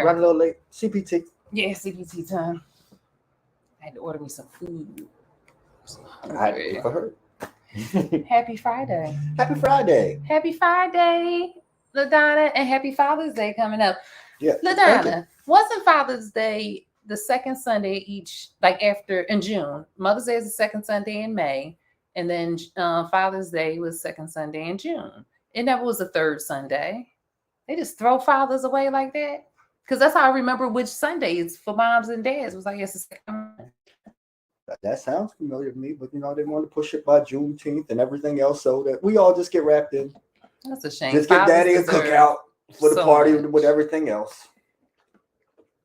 sir. Running a little late. CPT. Yeah, CPT time. I had to order me some food. I had to pay for her. Happy Friday. Happy Friday. Happy Friday, LaDonna, and happy Father's Day coming up. Yeah. LaDonna, wasn't Father's Day the second Sunday each, like after in June? Mother's Day is the second Sunday in May, and then Father's Day was second Sunday in June. It never was a third Sunday. They just throw fathers away like that. Because that's how I remember which Sundays for moms and dads was like, it's the second one. That sounds familiar to me, but they want to push it by Juneteenth and everything else so that we all just get wrapped in. That's a shame. Just give Daddy a cookout for the party with everything else.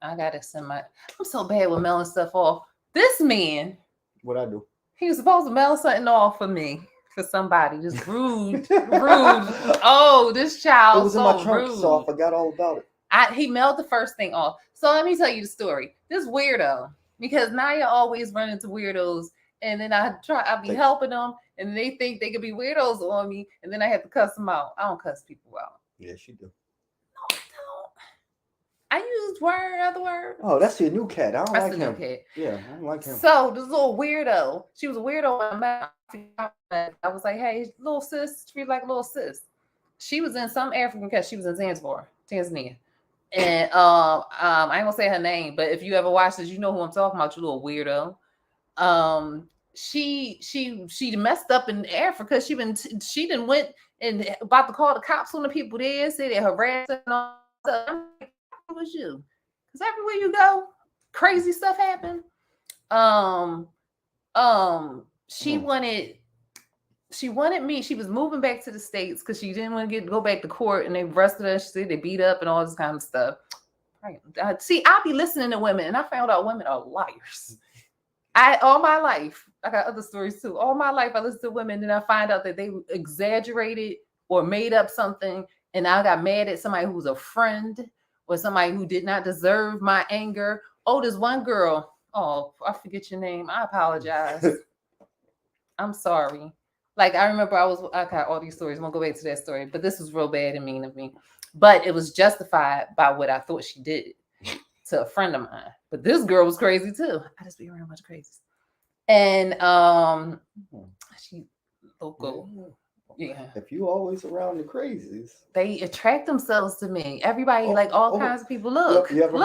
I gotta send my. I'm so bad with mailing stuff off. This man. What I do? He was supposed to mail something off for me, for somebody. Just rude, rude. Oh, this child. It was so in my trunk, rude. so I forgot all about it. He mailed the first thing off. So let me tell you the story. This weirdo, because Naya always run into weirdos, and then I'll be helping them, and they think they could be weirdos on me, and then I have to cuss them out. I don't cuss people out. Yes, you do. No, I don't. I used other word. Oh, that's your new cat. I don't like him. New cat. Yeah, I don't like him. So this little weirdo, she was a weirdo. I was like, hey, little sis, treat like a little sis. She was in some African country. She was in Tanzania. And I ain't gonna say her name, but if you ever watch this, you know who I'm talking about, you little weirdo. She messed up in Africa. She didn't went and about to call the cops on the people there, say they harassed her and all that. I'm like, it was you. Because everywhere you go, crazy stuff happened. She wanted me. She was moving back to the States because she didn't want to go back to court, and they arrested her. She said they beat up and all this kind of stuff. See, I'll be listening to women, and I found out women are liars. All my life, I got other stories too. All my life, I listen to women, and I find out that they exaggerated or made up something, and I got mad at somebody who was a friend or somebody who did not deserve my anger. Oh, there's one girl. Oh, I forget your name. I apologize. I'm sorry. Like, I remember I got all these stories. I'm going to go back to that story. But this was real bad and mean of me. But it was justified by what I thought she did to a friend of mine. But this girl was crazy, too. I just be around a bunch of crazies. And she local. Yeah. If you always around the crazies. They attract themselves to me. Everybody, like all kinds of people. Look. You ever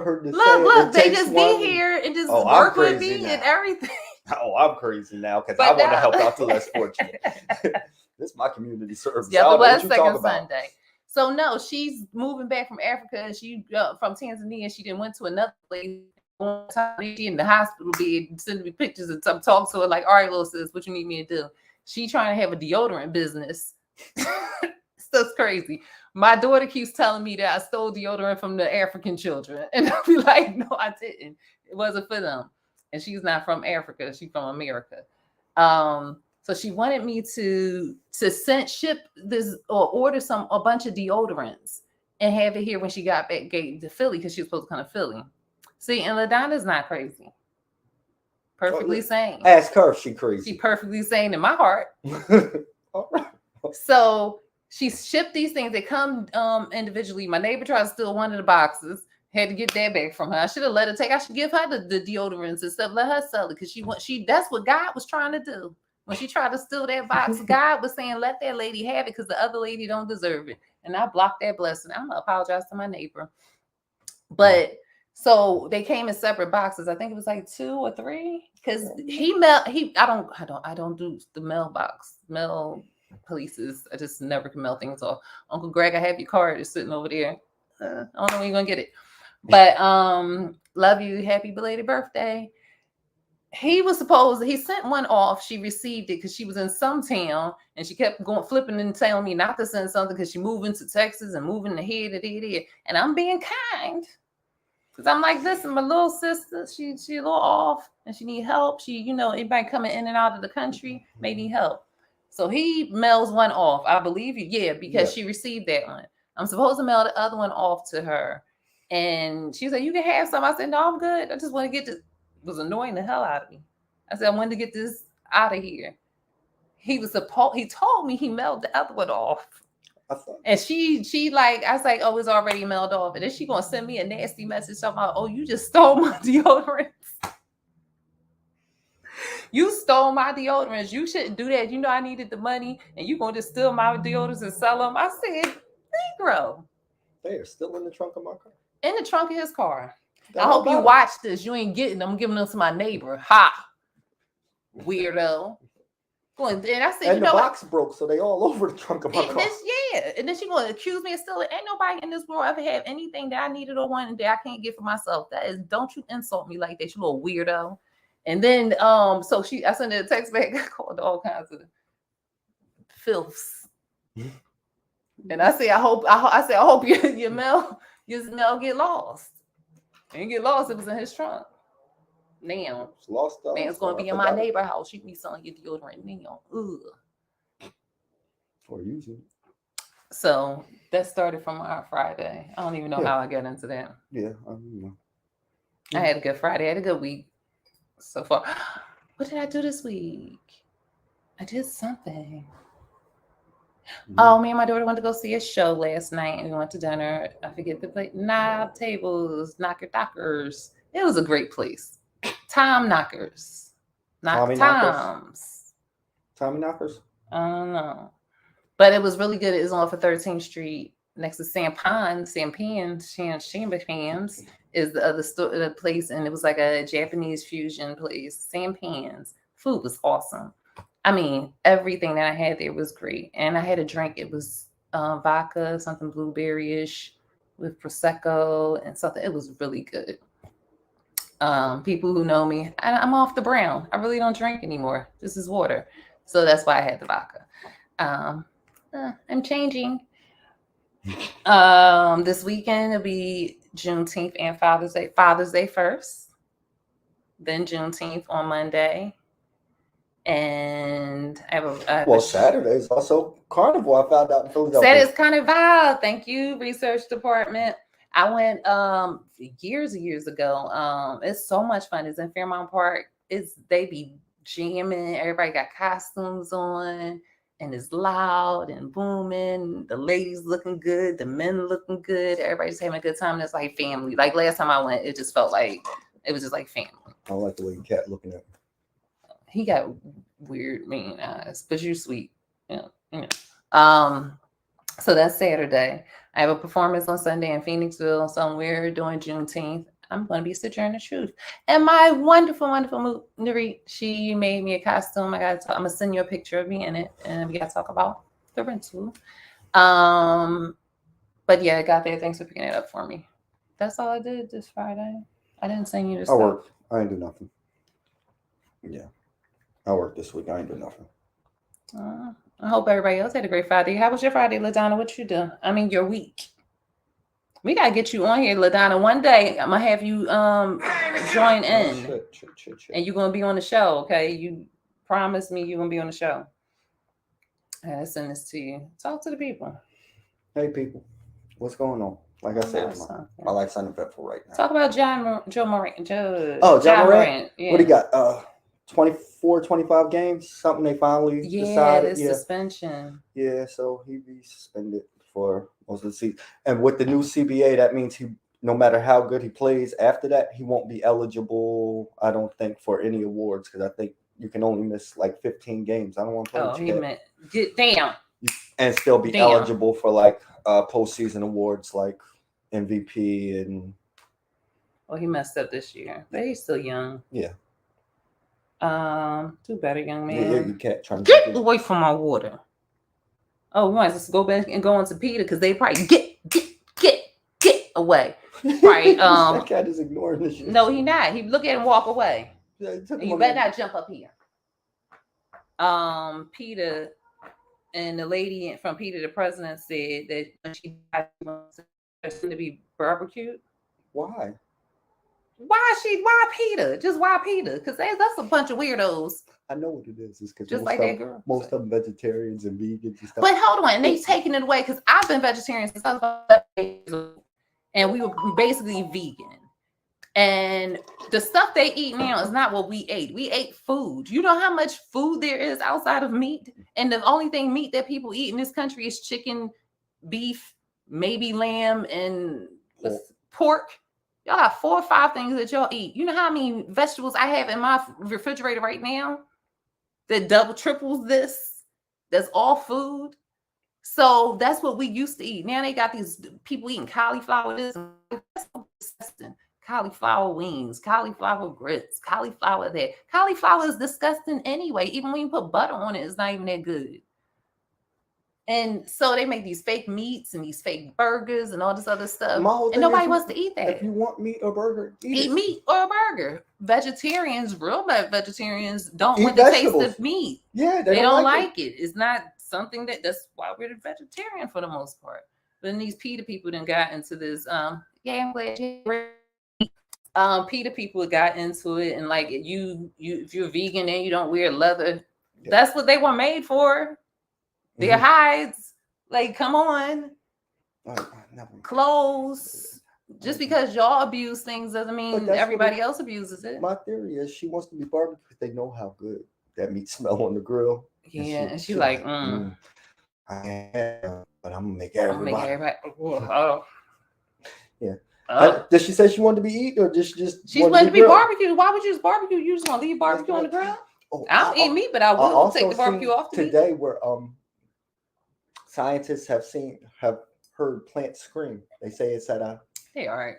heard this? Look. They just be here and just work with me and everything. Oh, I'm crazy now because I want to help out the less fortunate. This is my community service. Yeah, it was second Sunday. So no, she's moving back from Africa. She from Tanzania. She didn't went to another place. One time she in the hospital bed, sending me pictures and talk to her like, all right, little sis, what you need me to do? She trying to have a deodorant business. Stuff's crazy. My daughter keeps telling me that I stole deodorant from the African children, and I'll be like, no, I didn't. It wasn't for them. And she's not from Africa. She's from America. So she wanted me to ship this or order a bunch of deodorants and have it here when she got back to Philly because she was supposed to come to Philly. See, and LaDonna's not crazy. Perfectly sane. Ask her if she crazy. She perfectly sane in my heart. All right. So she shipped these things. They come individually. My neighbor tried to steal one of the boxes. Had to get that back from her. I should have let her take. I should give her the deodorants and stuff. Let her sell it because that's what God was trying to do. When she tried to steal that box, God was saying, let that lady have it because the other lady don't deserve it. And I blocked that blessing. I'm gonna apologize to my neighbor. But so they came in separate boxes. I think it was like 2 or 3 because I don't do the mail polices. I just never can mail things off. Uncle Greg, I have your card. It's sitting over there. I don't know when you're gonna get it. But love you. Happy belated birthday. He sent one off. She received it because she was in some town and she kept flipping and telling me not to send something because she moving to Texas and moving to here. And I'm being kind because I'm like, listen, my little sister, she a little off and she need help. She, anybody coming in and out of the country may need help. So he mails one off. I believe you. Yeah, because she received that one. I'm supposed to mail the other one off to her. And she said, you can have some. I said, no, I'm good. I just want to get this. It was annoying the hell out of me. I said, I wanted to get this out of here. He told me he mailed the other one off. And she like, I was like, oh, it's already mailed off. And then she gonna send me a nasty message talking about, oh, you just stole my deodorants. You stole my deodorants. You shouldn't do that. You know I needed the money, and you gonna just steal my deodorants and sell them. I said, Negro. They are still in the trunk of my car. In the trunk of his car. I hope you watch this. You ain't getting them. I'm giving them to my neighbor. Ha. Weirdo. And I said, and the box broke, so they all over the trunk of my car. Yeah. And then she gonna accuse me of stealing. Ain't nobody in this world ever have anything that I needed or wanted that I can't get for myself. That is, don't you insult me like that, you little weirdo. And then so I sent her a text back, I called all kinds of filths. And I say, I hope your mail get lost. And get lost, it was in his trunk. Now it's lost. Man's gonna be in my neighbor house. You be selling your deodorant now. Ugh. Or using it. So that started from our Friday. I don't even know how I got into that. Yeah, I don't know. I had a good Friday. I had a good week so far. What did I do this week? I did something. Oh, me and my daughter went to go see a show last night, and we went to dinner. I forget the place. Knob Tables, Knocker Dockers. It was a great place. Tom Knockers. Tommy Toms. Tommy Knockers? I don't know. But it was really good. It was on for 13th Street next to Sampan's Chamber Pans is the other the place, and it was like a Japanese fusion place. Sampan's. Food was awesome. I mean, everything that I had there was great. And I had a drink. It was vodka, something blueberry-ish with Prosecco and something. It was really good. People who know me, I'm off the brown. I really don't drink anymore. This is water. So that's why I had the vodka. I'm changing. This weekend it'll be Juneteenth and Father's Day. Father's Day first. Then Juneteenth on Monday. And I have Saturday is also Carnival. I found out in Philadelphia. Saturday's Carnival. Thank you, research department. I went years ago. It's so much fun. It's in Fairmount Park. They be jamming. Everybody got costumes on, and it's loud and booming. The ladies looking good, the men looking good. Everybody's having a good time. It's like family. Like last time I went, it just felt like it was just like family. I don't like the way the cat looking at me. He got weird, mean eyes, but you're sweet. Yeah. So that's Saturday. I have a performance on Sunday in Phoenixville somewhere during Juneteenth. I'm going to be Sojourner Truth. And my wonderful, wonderful Nuri, she made me a costume. I'm going to send you a picture of me in it, and we got to talk about the rental. But yeah, I got there. Thanks for picking it up for me. That's all I did this Friday. I didn't send you this. I worked. I didn't do nothing. Yeah. I worked this week. I ain't do nothing. I hope everybody else had a great Friday. How was your Friday, LaDonna? What you do? I mean, your week. We gotta get you on here, LaDonna. One day I'm gonna have you join in, and you're gonna be on the show. Okay, you promised me you're gonna be on the show. I gotta send this to you. Talk to the people. Hey, people, what's going on? Like I said, my life's uneventful right now. Talk about John Morant. John Morant. Yeah. What do you got? 24, 25 games, something they finally decided. Suspension. Yeah, so he'd be suspended for most of the season. And with the new CBA, that means no matter how good he plays after that, he won't be eligible, I don't think, for any awards, because I think you can only miss like 15 games. I don't want to play with you. He meant get down. And still be eligible for like postseason awards like MVP and. Well, he messed up this year, but he's still young. Yeah. Do better, young man. Yeah, you can't try to get away from my water. Oh, we might just go back and go on to PETA because they probably get away. Right. That cat is ignoring this shit. No, he not. He look at him walk away. Yeah, you better not jump up here. PETA and the lady from PETA, the president, said that when she died, she wants to be barbecued. Why? Why PETA? Just why PETA? Because that's a bunch of weirdos. I know what it is. It's because just like that girl. Most of them vegetarians and vegans and stuff. But hold on, and they taking it away because I've been vegetarian since I was 11 years old, and we were basically vegan. And the stuff they eat now is not what we ate. We ate food. You know how much food there is outside of meat? And the only thing meat that people eat in this country is chicken, beef, maybe lamb, and Pork. pork. Y'all got 4 or 5 things that y'all eat. You know how many vegetables I have in my refrigerator right now that double triples this? That's all food. So that's what we used to eat. Now they got these people eating cauliflower this. That's so disgusting. Cauliflower wings, cauliflower grits, cauliflower that. Cauliflower is disgusting anyway. Even when you put butter on it, it's not even that good. And so they make these fake meats and these fake burgers and all this other stuff. And nobody wants to eat that. If you want meat or burger, eat meat or a burger. Vegetarians, real vegetarians, don't want the taste of meat. Yeah, they don't like it. It's not something that's why we're vegetarian for the most part. But then these PETA people then got into this. I'm glad PETA people got into it, and like you if you're vegan and you don't wear leather, that's what they were made for. Their hides, like, come on. Clothes. Just because y'all abuse things doesn't mean everybody else abuses it. My theory is she wants to be barbecue because they know how good that meat smell on the grill. Yeah, and she like, I am, but I'm gonna make everybody. Oh. Yeah. Did she say she wanted to be eaten, or just she wanted to be barbecued? Why would you just barbecue? You just want to leave barbecue on the grill? Oh, I don't eat meat, but I will take the barbecue off today. Where scientists have heard plants scream. They say it's at a. Hey, all right.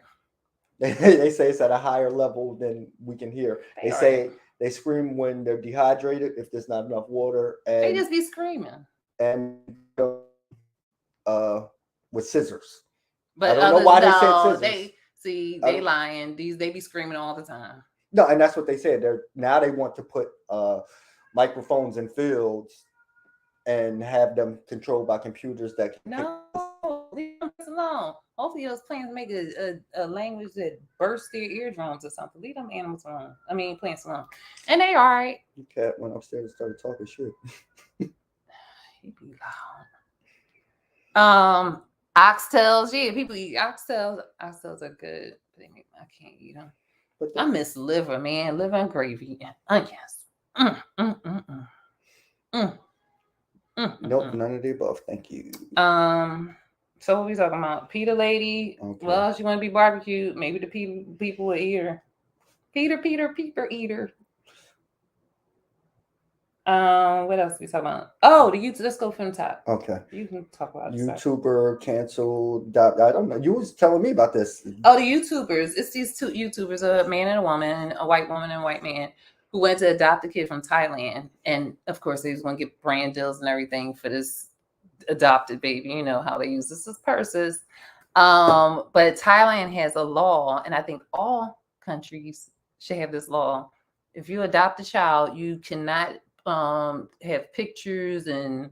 They say it's at a higher level than we can hear. They say they scream when they're dehydrated, if there's not enough water, and they just be screaming. And with scissors. But I don't know why they said scissors. They lying. They be screaming all the time. No, and that's what they said. They want to put microphones in fields and have them controlled by computers that can leave them alone. Hopefully those plants make a language that bursts their eardrums or something. Leave them animals alone. Plants alone. And they all right. The cat went upstairs and started talking shit. He be loud. Oxtails. Yeah, people eat oxtails. Oxtails are good. But I can't eat them. I miss liver, man. Liver and gravy and onions. Nope, none of the above. Thank you. So what we talking about? PETA lady. Okay. Well, she want to be barbecued. Maybe the PETA people will eat her. Peter eater. What else we talking about? Oh, let's go from the top. Okay. You can talk about YouTuber canceled. I don't know. You was telling me about this. Oh, the YouTubers. It's these 2 YouTubers, a man and a woman, a white woman and a white man, who went to adopt a kid from Thailand. And of course, they was going to get brand deals and everything for this adopted baby. You know how they use this as purses. But Thailand has a law, and I think all countries should have this law. If you adopt a child, you cannot have pictures and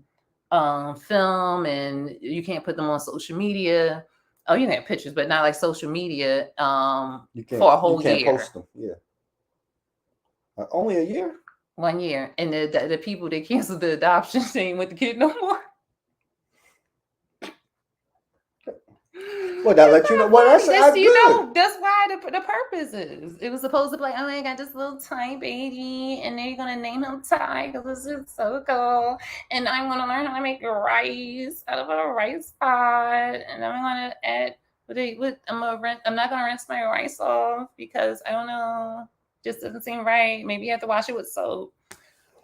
film, and you can't put them on social media. Oh, you can have pictures, but not like social media for a whole year. You can't post them. Yeah. Only a year? 1 year. And the people that canceled the adoption ain't with the kid no more. Well, that let you know. Well, that's why the purpose is. It was supposed to be like, oh, I got this little Thai baby, and they're gonna name him Thai because this is so cool. And I'm gonna learn how to make rice out of a rice pot, and I'm gonna add. I'm not gonna rinse my rice off because I don't know, just doesn't seem right. Maybe you have to wash it with soap.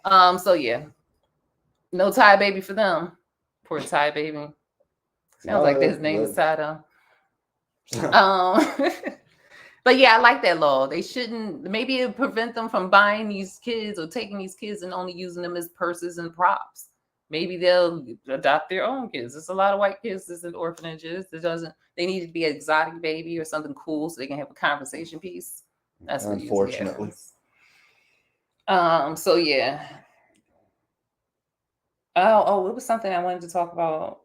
So yeah, no Thai baby for them. Poor Thai baby. Sounds like his name is Thai though. But yeah, I like that law. They shouldn't. Maybe it prevent them from buying these kids or taking these kids and only using them as purses and props. Maybe they'll adopt their own kids. There's a lot of white kids that's in orphanages. They need to be an exotic baby or something cool so they can have a conversation piece. That's what unfortunately. So yeah. Oh, it was something I wanted to talk about.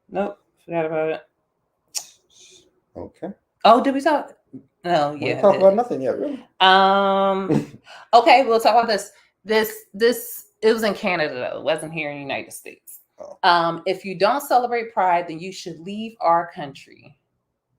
Nope, forgot about it. Okay. Oh, did we talk? No, yeah. Talk about nothing yet, really. Okay, we'll talk about this. This it was in Canada though. It wasn't here in the United States. Oh. If you don't celebrate Pride, then you should leave our country.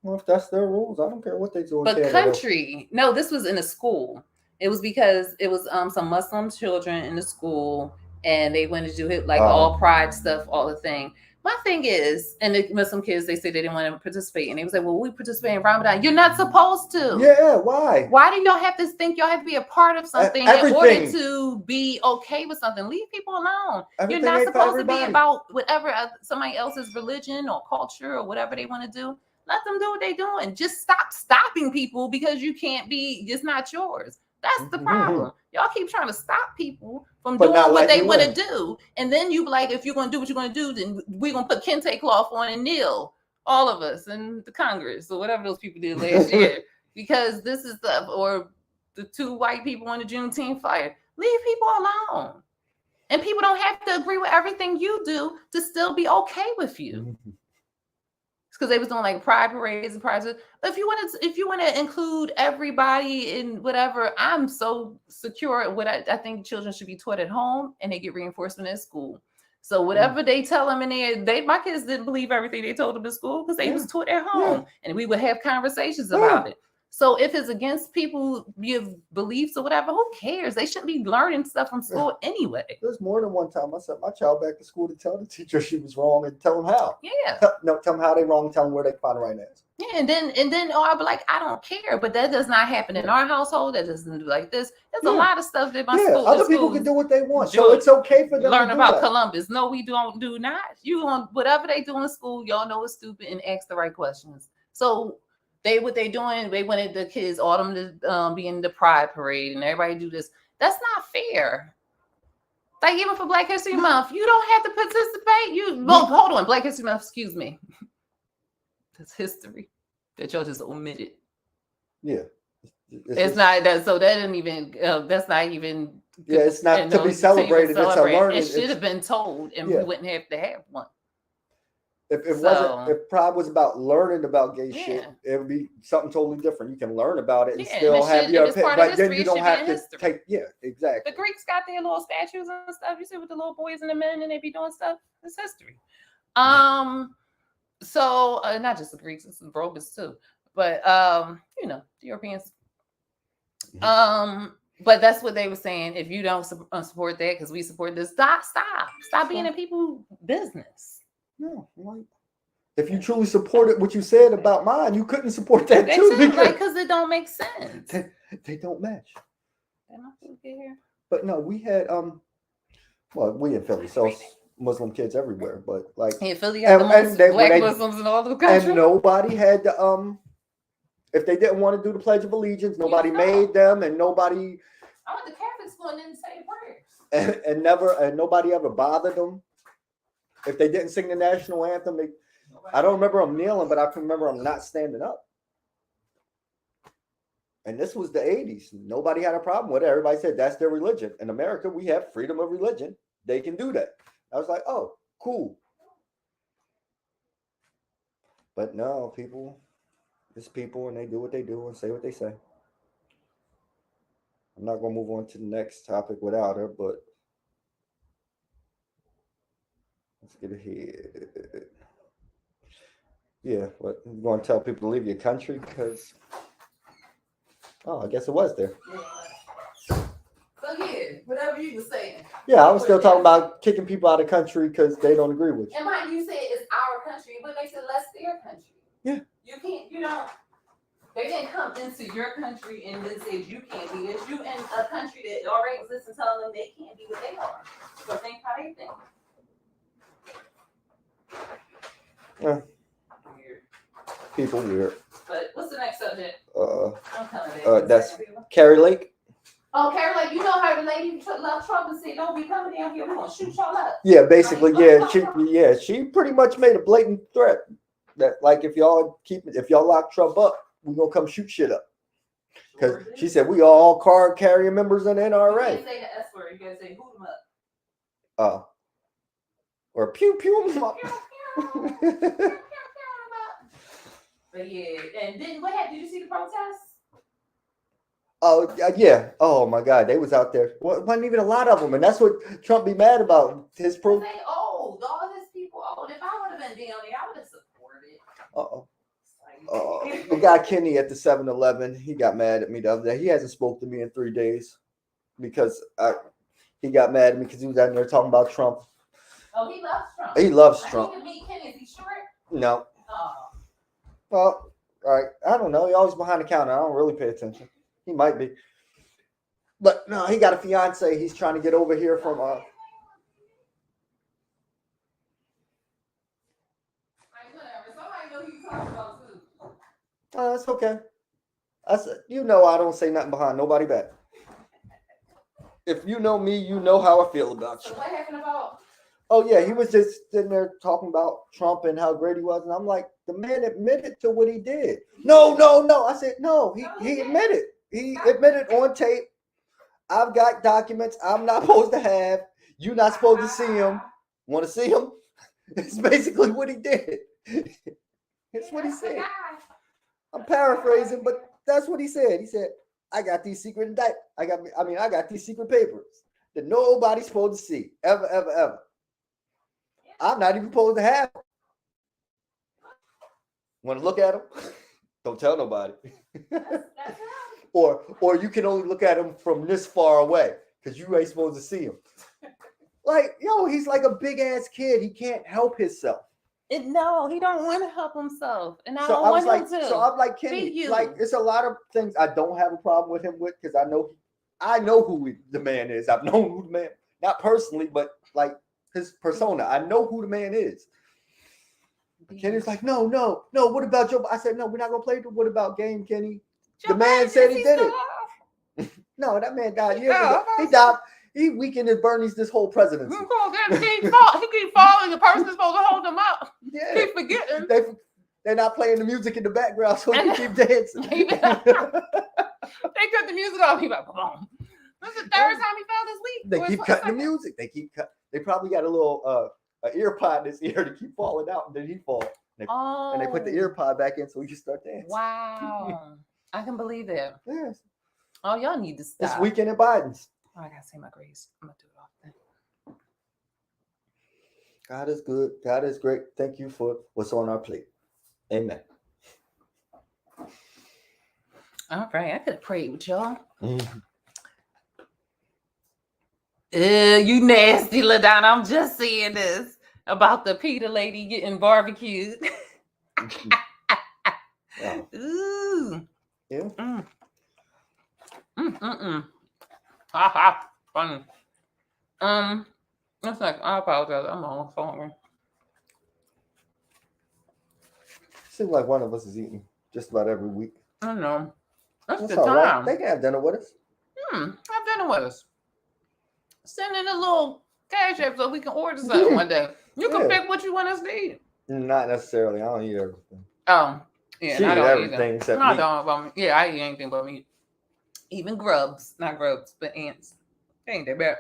Well, if that's their rules, I don't care what they do. But Canada. Country, no, this was in a school. It was because it was some Muslim children in the school, and they wanted to do it like all pride stuff, all the thing. My thing is, and the Muslim kids, they said they didn't want to participate, and they was like, "Well, we participate in Ramadan. You're not supposed to. Yeah, why? Why do y'all have to think y'all have to be a part of something in order to be okay with something? Leave people alone. You're not supposed to be about whatever somebody else's religion or culture or whatever they want to do. Let them do what they're doing. Just stop stopping people because you can't be. It's not yours. That's the problem. Y'all keep trying to stop people from doing what they want to do. And then you like, if you're going to do what you're going to do, then we're going to put kente cloth on and kneel, all of us in the Congress or whatever those people did last year. Because this is stuff, or the 2 white people on the Juneteenth fire. Leave people alone. And people don't have to agree with everything you do to still be okay with you. Because they was doing like pride parades and pride. But if you want to include everybody in whatever, I'm so secure at what I think children should be taught at home, and they get reinforcement in school. So whatever they tell them in there, my kids didn't believe everything they told them in school because they was taught at home, and we would have conversations about it. So if it's against people give beliefs or whatever, who cares? They shouldn't be learning stuff from school anyway. There's more than one time I sent my child back to school to tell the teacher she was wrong and tell them how. Yeah. Tell them how they wrong, tell them where they find the right answer. Yeah, and then I'll be like, I don't care, but that does not happen in our household. That doesn't do like this. There's a lot of stuff that my school. Other people can do what they want, so it's okay for them learn to about Columbus. No, we don't do not. You on whatever they do in school, y'all know it's stupid and ask the right questions. So what they doing? They wanted the kids all them to be in the pride parade and everybody do this. That's not fair. Like even for Black History Month, you don't have to participate. Hold on, Black History Month. Excuse me. That's history that y'all just omitted. Yeah, it's not that. So that didn't even. That's not even. Yeah, it's not to be celebrated. It's a learning. It should have been told, and we wouldn't have to have one. If pride was about learning about gay shit, it would be something totally different. You can learn about it and still have your opinion, but then you don't have to take. Yeah, exactly. The Greeks got their little statues and stuff. You see with the little boys and the men, and they be doing stuff. It's history. So not just the Greeks, it's the Romans too, but the Europeans. But that's what they were saying. If you don't support that, because we support this, stop being in people's business. No, if you truly supported what you said about mine, you couldn't support that too. Because it don't make sense. They don't match. Here. But no, we had we in Philly, so Muslim kids everywhere, but like in Philly, got the most Black Muslims in all the country, and nobody had to if they didn't want to do the Pledge of Allegiance, nobody made them, and nobody. I went to Catholic school and didn't say prayers, and nobody ever bothered them. If they didn't sing the national anthem, I don't remember them kneeling, but I can remember them not standing up. And this was the 80s. Nobody had a problem with it. Everybody said that's their religion. In America, we have freedom of religion. They can do that. I was like, oh, cool. But no, it's people, and they do what they do and say what they say. I'm not going to move on to the next topic without her, but let's get ahead. Yeah, but you're going to tell people to leave your country because, I guess it was there. So whatever you were saying. Yeah, I was still talking about kicking people out of the country because they don't agree with you. And mind you, say it's our country, but makes it less their country. Yeah. You can't, they didn't come into your country and then say you can't be this. You in a country that already exists and tell them they can't be what they are. So think how they think. Yeah. Weird. People weird. But what's the next subject? That's Kari Lake. Oh, Kari Lake, you know how the lady left Trump and said, "Don't be coming down here. We're gonna shoot y'all up." Yeah, basically, she pretty much made a blatant threat that like if y'all lock Trump up, we're gonna come shoot shit up. Because she said we all card carrying members in the NRA. You can't say the S word. You gotta say hoot them up. Or pew pew them up. But yeah, and then what happened? Did you see the protests? Oh yeah. Oh my God, they was out there. Well, it wasn't even a lot of them, and that's what Trump be mad about. His all his people old. If I would have been down there, I would have supported. Uh-oh. Like The guy Kenny at the 7-Eleven, he got mad at me the other day. He hasn't spoke to me in 3 days because he got mad at me because he was out there talking about Trump. Oh, he loves Trump. He loves Trump. I need to meet Kenny. Is he short? No. Oh. Well, all right. I don't know. He always behind the counter. I don't really pay attention. He might be. But no, he got a fiance. He's trying to get over here from it's okay. I said, I don't say nothing behind nobody back. If you know me, you know how I feel about you. So what happened about? Oh yeah, he was just sitting there talking about Trump and how great he was, and I'm like, the man admitted to what he did. No. I said no. He admitted. He admitted on tape. I've got documents I'm not supposed to have. You're not supposed to see him. Want to see him? It's basically what he did. It's what he said. I'm paraphrasing, but that's what he said. He said, I got these secret I got these secret papers that nobody's supposed to see. Ever. I'm not even supposed to have them. Want to look at them? Don't tell nobody. Or you can only look at him from this far away because you ain't supposed to see him. Like, he's like a big ass kid. He can't help himself. No, he don't want to help himself, and I So don't I was want like, him to. so I'm like, Kenny, like, it's a lot of things I don't have a problem with him with because I know who the man is. I've known who the man, not personally, but like his persona. I know who the man is. Kenny's like, no. What about Joe? I said, no, we're not gonna play the what about game, Kenny. The man said he did it. No, that man died years ago. He died. He weakened his Bernie's this whole presidency. He keep falling. The person is supposed to hold him up. Yeah. Keep forgetting. They're not playing the music in the background, so he can keep dancing. They cut the music off. He like, boom. This is the third time he fell this week. They keep cutting the music. They probably got a little ear pod in his ear to keep falling out, and then he fall. And they put the ear pod back in so he can start dancing. Wow. I can believe that. Yes. Oh, y'all need to stop. This weekend in Biden's. Oh, I gotta say my grace. I'm gonna do it often. God is good. God is great. Thank you for what's on our plate. Amen. All right, I could have prayed with y'all. Mm-hmm. You nasty, LaDonna. I'm just saying this about the PETA lady getting barbecued. Wow. Ooh. Yeah. Ha ha. Funny. It's like, I apologize. I'm on so hungry. Seems like one of us is eating just about every week. I know. That's the all time. right. They can have dinner with us. Have dinner with us. Send in a little cash app so we can order something one day. You can pick what you want us to eat. Not necessarily. I don't eat everything. Oh, yeah. She I don't eat everything except meat. Yeah, I eat anything but meat. Even grubs. Not grubs, but ants. They ain't that bad.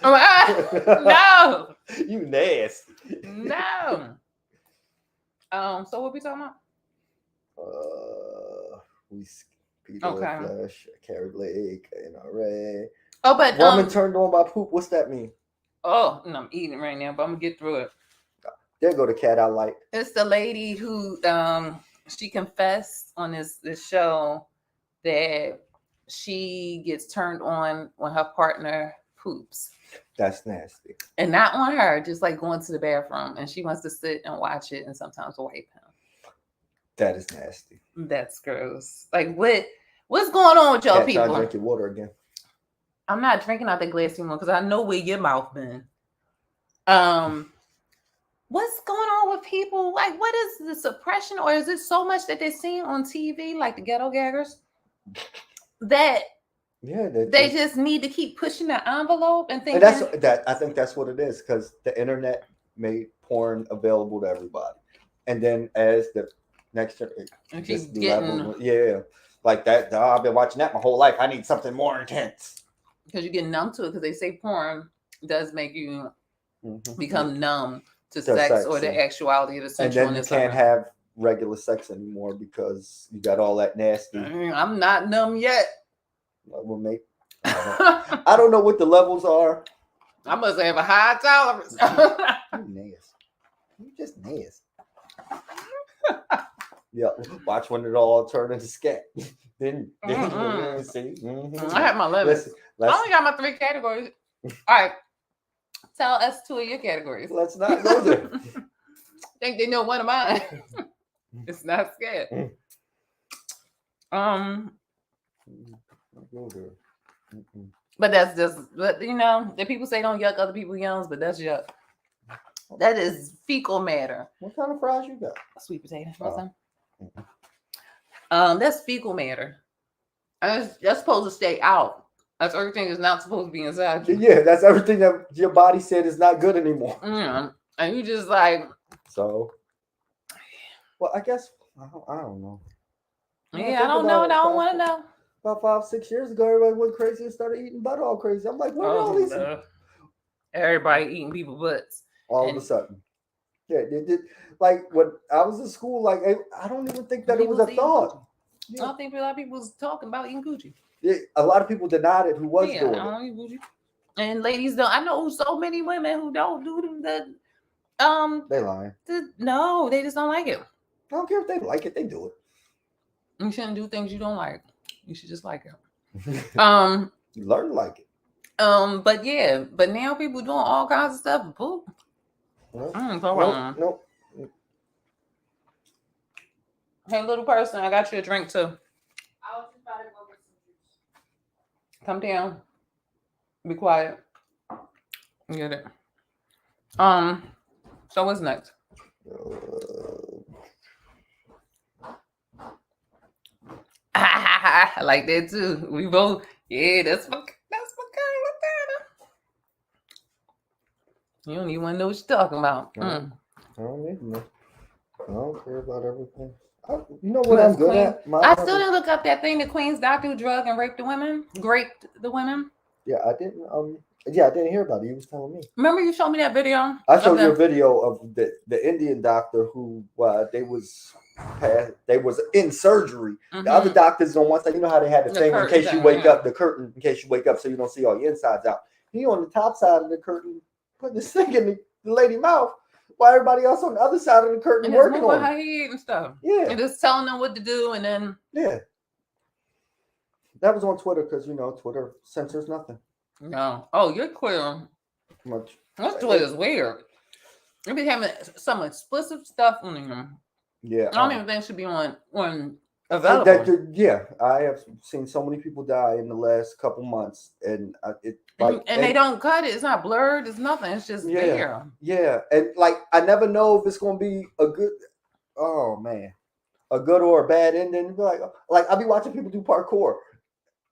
I'm like, no. You nasty. No. So what we talking about? We PETA flesh, carried leg, NRA. Oh, but woman turned on by poop. What's that mean? Oh, no, I'm eating right now, but I'm gonna get through it. There go the cat I like. It's the lady who she confessed on this show that she gets turned on when her partner poops. That's nasty. And not on her, just like going to the bathroom, and she wants to sit and watch it and sometimes wipe him. That is nasty. That's gross. Like what's going on with y'all people? Try drinking water again. I'm not drinking out the glass anymore because I know where your mouth been. What's going on with people? Like, what is the suppression, or is it so much that they're seeing on TV, like the ghetto gaggers, that they just need to keep pushing the envelope and thinking? And I think that's what it is, because the internet made porn available to everybody, and then as the next generation, like that. I've been watching that my whole life. I need something more intense. Because you get numb to it, because they say porn does make you become numb to sex or the actuality of the sensualness. And then you can't have regular sex anymore because you got all that nasty. I'm not numb yet. Well, mate, I don't know what the levels are. I must have a high tolerance. You nasty. You just nasty. Yeah, watch when it all turn into scat. then see. I have my limits. Let's I only got my 3 categories. All right, tell us 2 of your categories. let's not go there. Think they know one of mine. It's not scared. Go there. But that's just, but you know, the people say don't yuck other people's yums, but that's yuck. That is fecal matter. What kind of fries you got? Sweet potato. Oh. That's fecal matter. And that's supposed to stay out. That's everything is not supposed to be inside you. Yeah, that's everything that your body said is not good anymore. And you just like. So, well, I guess, I don't know. Yeah, I don't know. I don't want to know. About 5-6 years ago, everybody went crazy and started eating butt all crazy. I'm like, where are all these? Everybody eating people butts. All of a sudden. Yeah, they did. Like when I was in school, like I don't even think that it was a thought. Yeah. I don't think a lot of people was talking about eating Gucci. Yeah, a lot of people denied it who was doing I don't eat Gucci. And ladies don't. I know so many women who don't do that. They lying. No, they just don't like it. I don't care if they like it, they do it. You shouldn't do things you don't like. You should just like it. You learn to like it. But yeah, but now people doing all kinds of stuff. Boo. Nope. Hey, little person, I got you a drink too. I was just about to go get some juice. Come down. Be quiet. Get it. So what's next? I like that too. We both. Yeah, that's what kind of better. You don't even want to know what you're talking about. I don't need to know. I don't care about everything. You know what I'm good at? I still didn't look up that thing the Queen's doctor who drugged and raped the women. Raped the women. Yeah, I didn't. Yeah, I didn't hear about it. You was telling me. Remember you showed me that video? I showed you a video of the Indian doctor who they was in surgery. Mm-hmm. The other doctors on one side, you know how they had the thing in case you wake up, the curtain in case you wake up, so you don't see all your insides out. He on the top side of the curtain, putting this thing in the lady mouth, while everybody else on the other side of the curtain working on how he ate and stuff. Yeah, and just telling them what to do, and then that was on Twitter because Twitter censors nothing. No. Oh, you're clear. Much. That Twitter's weird. They be having some explicit stuff on them. Yeah. I don't even think it should be on available. Yeah, I have seen so many people die in the last couple months, and they don't cut it. It's not blurred. It's nothing. It's just there. Yeah, and I never know if it's gonna be a good. Oh man, a good or a bad ending. Like I be watching people do parkour.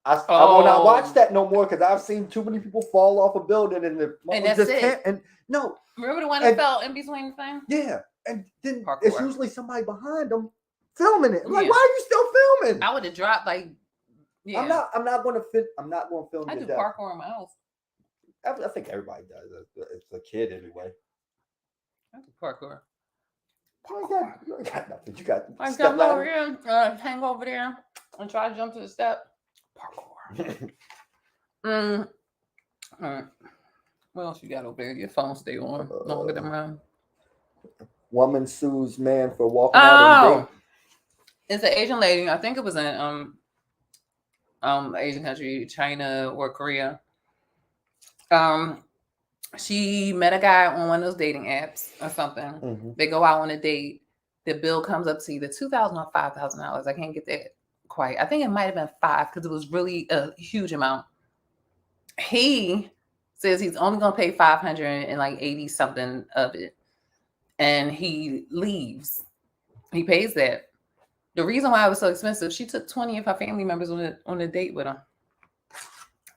I will not watch that no more because I've seen too many people fall off a building and that's it. And no, remember the one that fell in between the thing? Yeah, and then parkour. It's usually somebody behind them filming it. I'm like, why are you still filming? I would have dropped I'm not going to film. I do parkour in my house. I think everybody does. It's a kid anyway. I do parkour. You got nothing. You got. I jump over here, hang over there, and try to jump to the step. Parkour. What else you got over there? Your phone stay on longer than mine. Woman sues man for walking out on date. It's an Asian lady. I think it was in Asian country, China or Korea. She met a guy on one of those dating apps or something. Mm-hmm. They go out on a date. The bill comes up to either $2,000 or $5,000. I can't get that quite. I think it might have been $5,000 because it was really a huge amount. He says he's only going to pay $580 something of it, and he leaves. He pays that. The reason why it was so expensive, she took 20 of her family members on a date with him.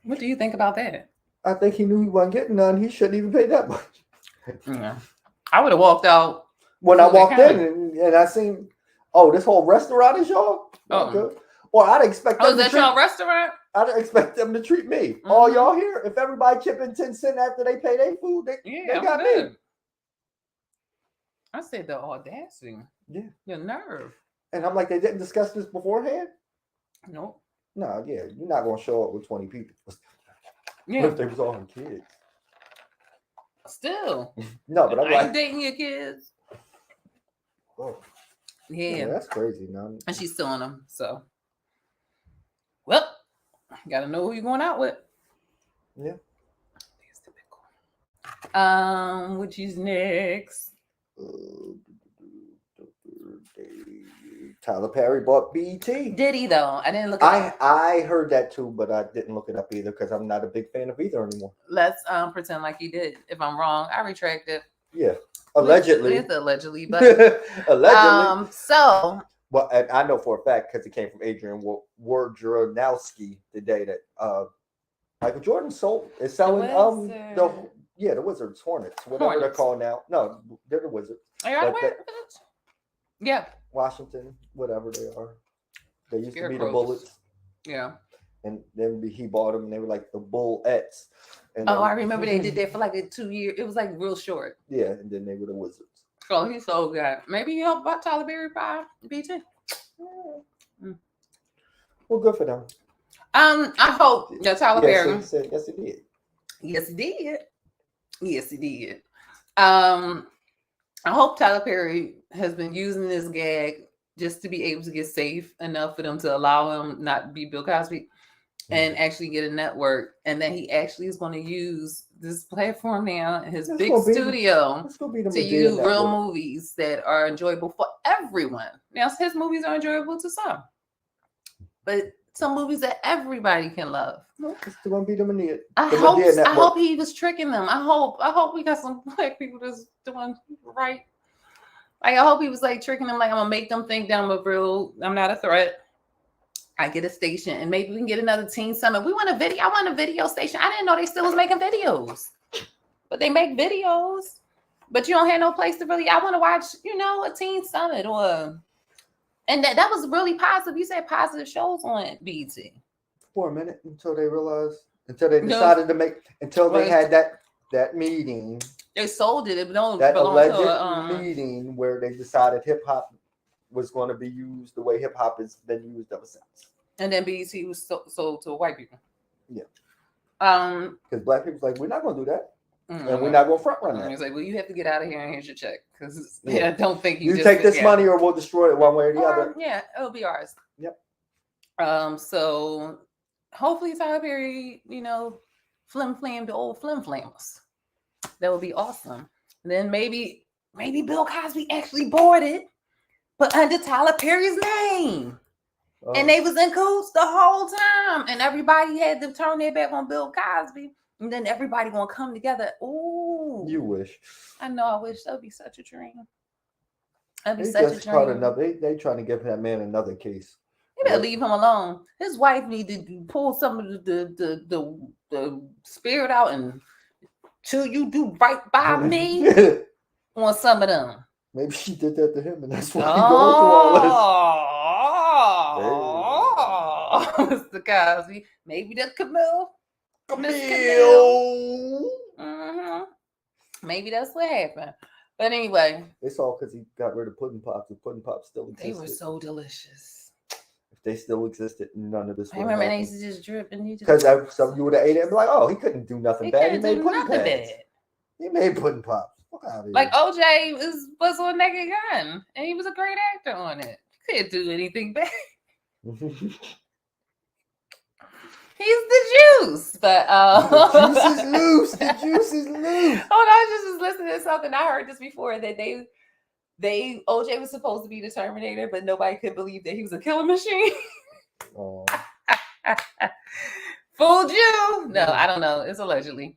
What do you think about that? I think he knew he wasn't getting none. He shouldn't even pay that much. Yeah, I would have walked out. When I walked in and I seen, this whole restaurant is y'all? Okay. Well, I'd expect them is that y'all restaurant? I'd expect them to treat me. Mm-hmm. All y'all here, if everybody chipping 10 cents after they pay their food, they got me. I said the audacity. Yeah. Your nerve. And I'm like, they didn't discuss this beforehand? Nope. No, yeah. You're not going to show up with 20 people. Yeah. What if they was all kids? Still. No, but I'm like. dating your kids. Oh. Yeah. that's crazy. No, And she's suing him. So, well, gotta know who you're going out with. yeah. Which is next? Tyler Perry bought BET. Did he though? I didn't look it up. I heard that too, but I didn't look it up either because I'm not a big fan of either anymore. Let's pretend like he did. If I'm wrong, I retract it. Yeah, allegedly. It's allegedly, but allegedly. so. Well, and I know for a fact because it came from Adrian Wojnarowski the day that Michael Jordan is selling the Wizards, Hornets, whatever they're called now. No, they're the Wizards. Yeah. Washington, whatever they are. They used to be the Scarecrows. Bullets. Yeah. And then he bought them and they were like the Bullets. And I remember they did that for like a 2 year. It was like real short. Yeah, and then they were the Wizards. So he's so good. Maybe he helped about Tyler Perry by BT. Well, good for them. I hope that Tyler Perry. Yes, he did. Yes, he did. Yes, he did. I hope Tyler Perry has been using this gag just to be able to get safe enough for them to allow him not to be Bill Cosby and actually get a network. And then he actually is going to use this platform now, his big studio, to use real movies that are enjoyable for everyone. Now, his movies are enjoyable to some, but some movies that everybody can love. No, it's going to be the Medea. I hope he was tricking them. I hope we got some black people that's doing right. Like, I hope he was like tricking them. Like, I'm gonna make them think that I'm not a threat. I get a station, and maybe we can get another teen summit. I want a video station. I didn't know they still was making videos, but they make videos. But you don't have no place to really. I want to watch, a teen summit and that was really positive. You said positive shows on BET. For a minute until they decided to make, they had that meeting. They sold it. It don't that belong alleged to a meeting where they decided hip hop was going to be used the way hip hop has been used ever since. And then BET was sold to white people. Yeah. Because black people's like, we're not going to do that. Mm-hmm. And we're not going to front run that. He's like, well, you have to get out of here and here's your check. Because I don't think you just take this money or we'll destroy it one way or the other. Yeah, it'll be ours. Yep. So hopefully Tyler Perry, flim the old flim flammers. That would be awesome. And then maybe Bill Cosby actually bought it, but under Tyler Perry's name. And they was in cahoots the whole time. And everybody had to turn their back on Bill Cosby. And then everybody gonna come together. Ooh. You wish. I know, I wish. That would be such a dream. That'd be such a dream. They trying to give that man another case. You better leave him alone. His wife need to pull some of the spirit out and till you do right by me on some of them. Maybe she did that to him, and that's why he going through all this. Mr. Cosby. Maybe that's Camille. Mm-hmm. Maybe that's what happened. But anyway. It's all because he got rid of Pudding Pops. The Pudding Pops still existed. They were so delicious. If they still existed, none of this would I remember they used to just drip and because so you would have ate it and be like, oh, he couldn't do nothing bad. He made Pudding Pops. He made Pudding Pops. Like OJ was on Naked Gun, and he was a great actor on it. He couldn't do anything bad. He's the juice, but the juice is loose. The juice is loose. Hold on, I just was listening to something. I heard this before that OJ was supposed to be the Terminator, but nobody could believe that he was a killing machine. Oh. Fooled you? No, I don't know. It's allegedly.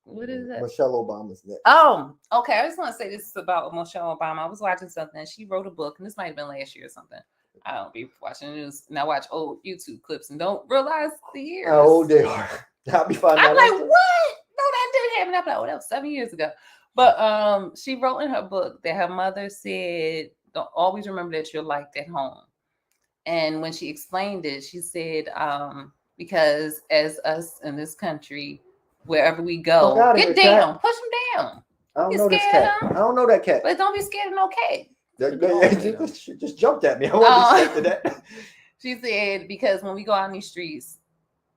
What is that? Michelle Obama's next. Oh, okay. I just want to say this is about Michelle Obama. I was watching something. She wrote a book, and this might have been last year or something. I don't be watching news, and I watch old YouTube clips and don't realize the years. How old they are. I'll be finding I'm like, what? No, that didn't happen. I'm like, oh, that was 7 years ago. But she wrote in her book that her mother said, "Don't always remember that you're liked at home." And when she explained it, she said, because as us in this country, wherever we go, get down, push them down. I don't know this cat. I don't know that cat. But don't be scared of no cat. She just jumped at me. I wasn't expecting that. She said, because when we go out in these streets,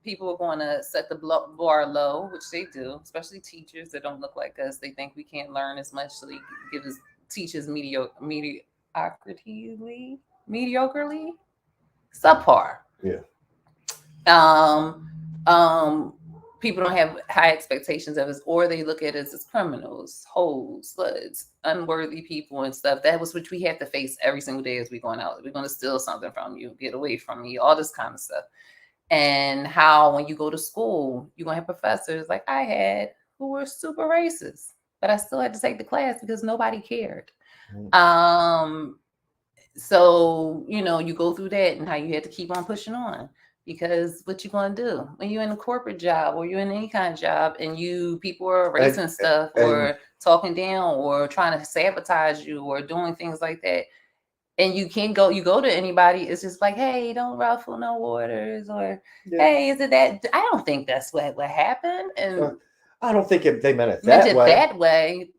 people are going to set the bar low, which they do, especially teachers that don't look like us. They think we can't learn as much, so they give us teaches mediocrely, subpar. Yeah. People don't have high expectations of us, or they look at us as criminals, hoes, sluts, unworthy people and stuff. That was what we have to face every single day as we're going out. We're going to steal something from you, get away from you, all this kind of stuff. And how when you go to school, you're going to have professors like I had who were super racist, but I still had to take the class because nobody cared. So, you know, you go through that and how you had to keep on pushing on. Because what you gonna do when you're in a corporate job or you're in any kind of job and people are erasing stuff or talking down or trying to sabotage you or doing things like that, and you go to anybody, it's just like, hey, don't ruffle no waters, or hey, is it that? I don't think that's what happened, and I don't think they meant it that way.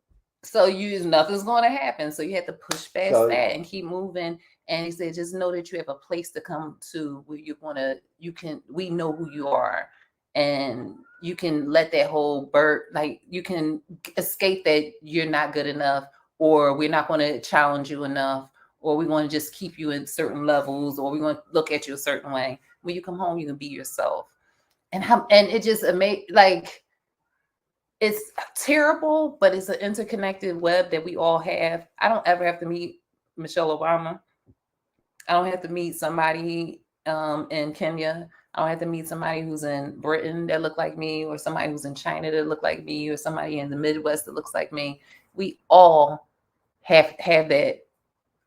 So nothing's going to happen. So you have to push past that and keep moving. And he said, just know that you have a place to come to where we know who you are, and you can let that whole you can escape that you're not good enough, or we're not going to challenge you enough, or we're going to just keep you in certain levels, or we're going to look at you a certain way. When you come home, you can be yourself. And it just it's terrible, but it's an interconnected web that we all have. I don't ever have to meet Michelle Obama. I don't have to meet somebody in Kenya. I don't have to meet somebody who's in Britain that look like me, or somebody who's in China that look like me, or somebody in the Midwest that looks like me. We all have that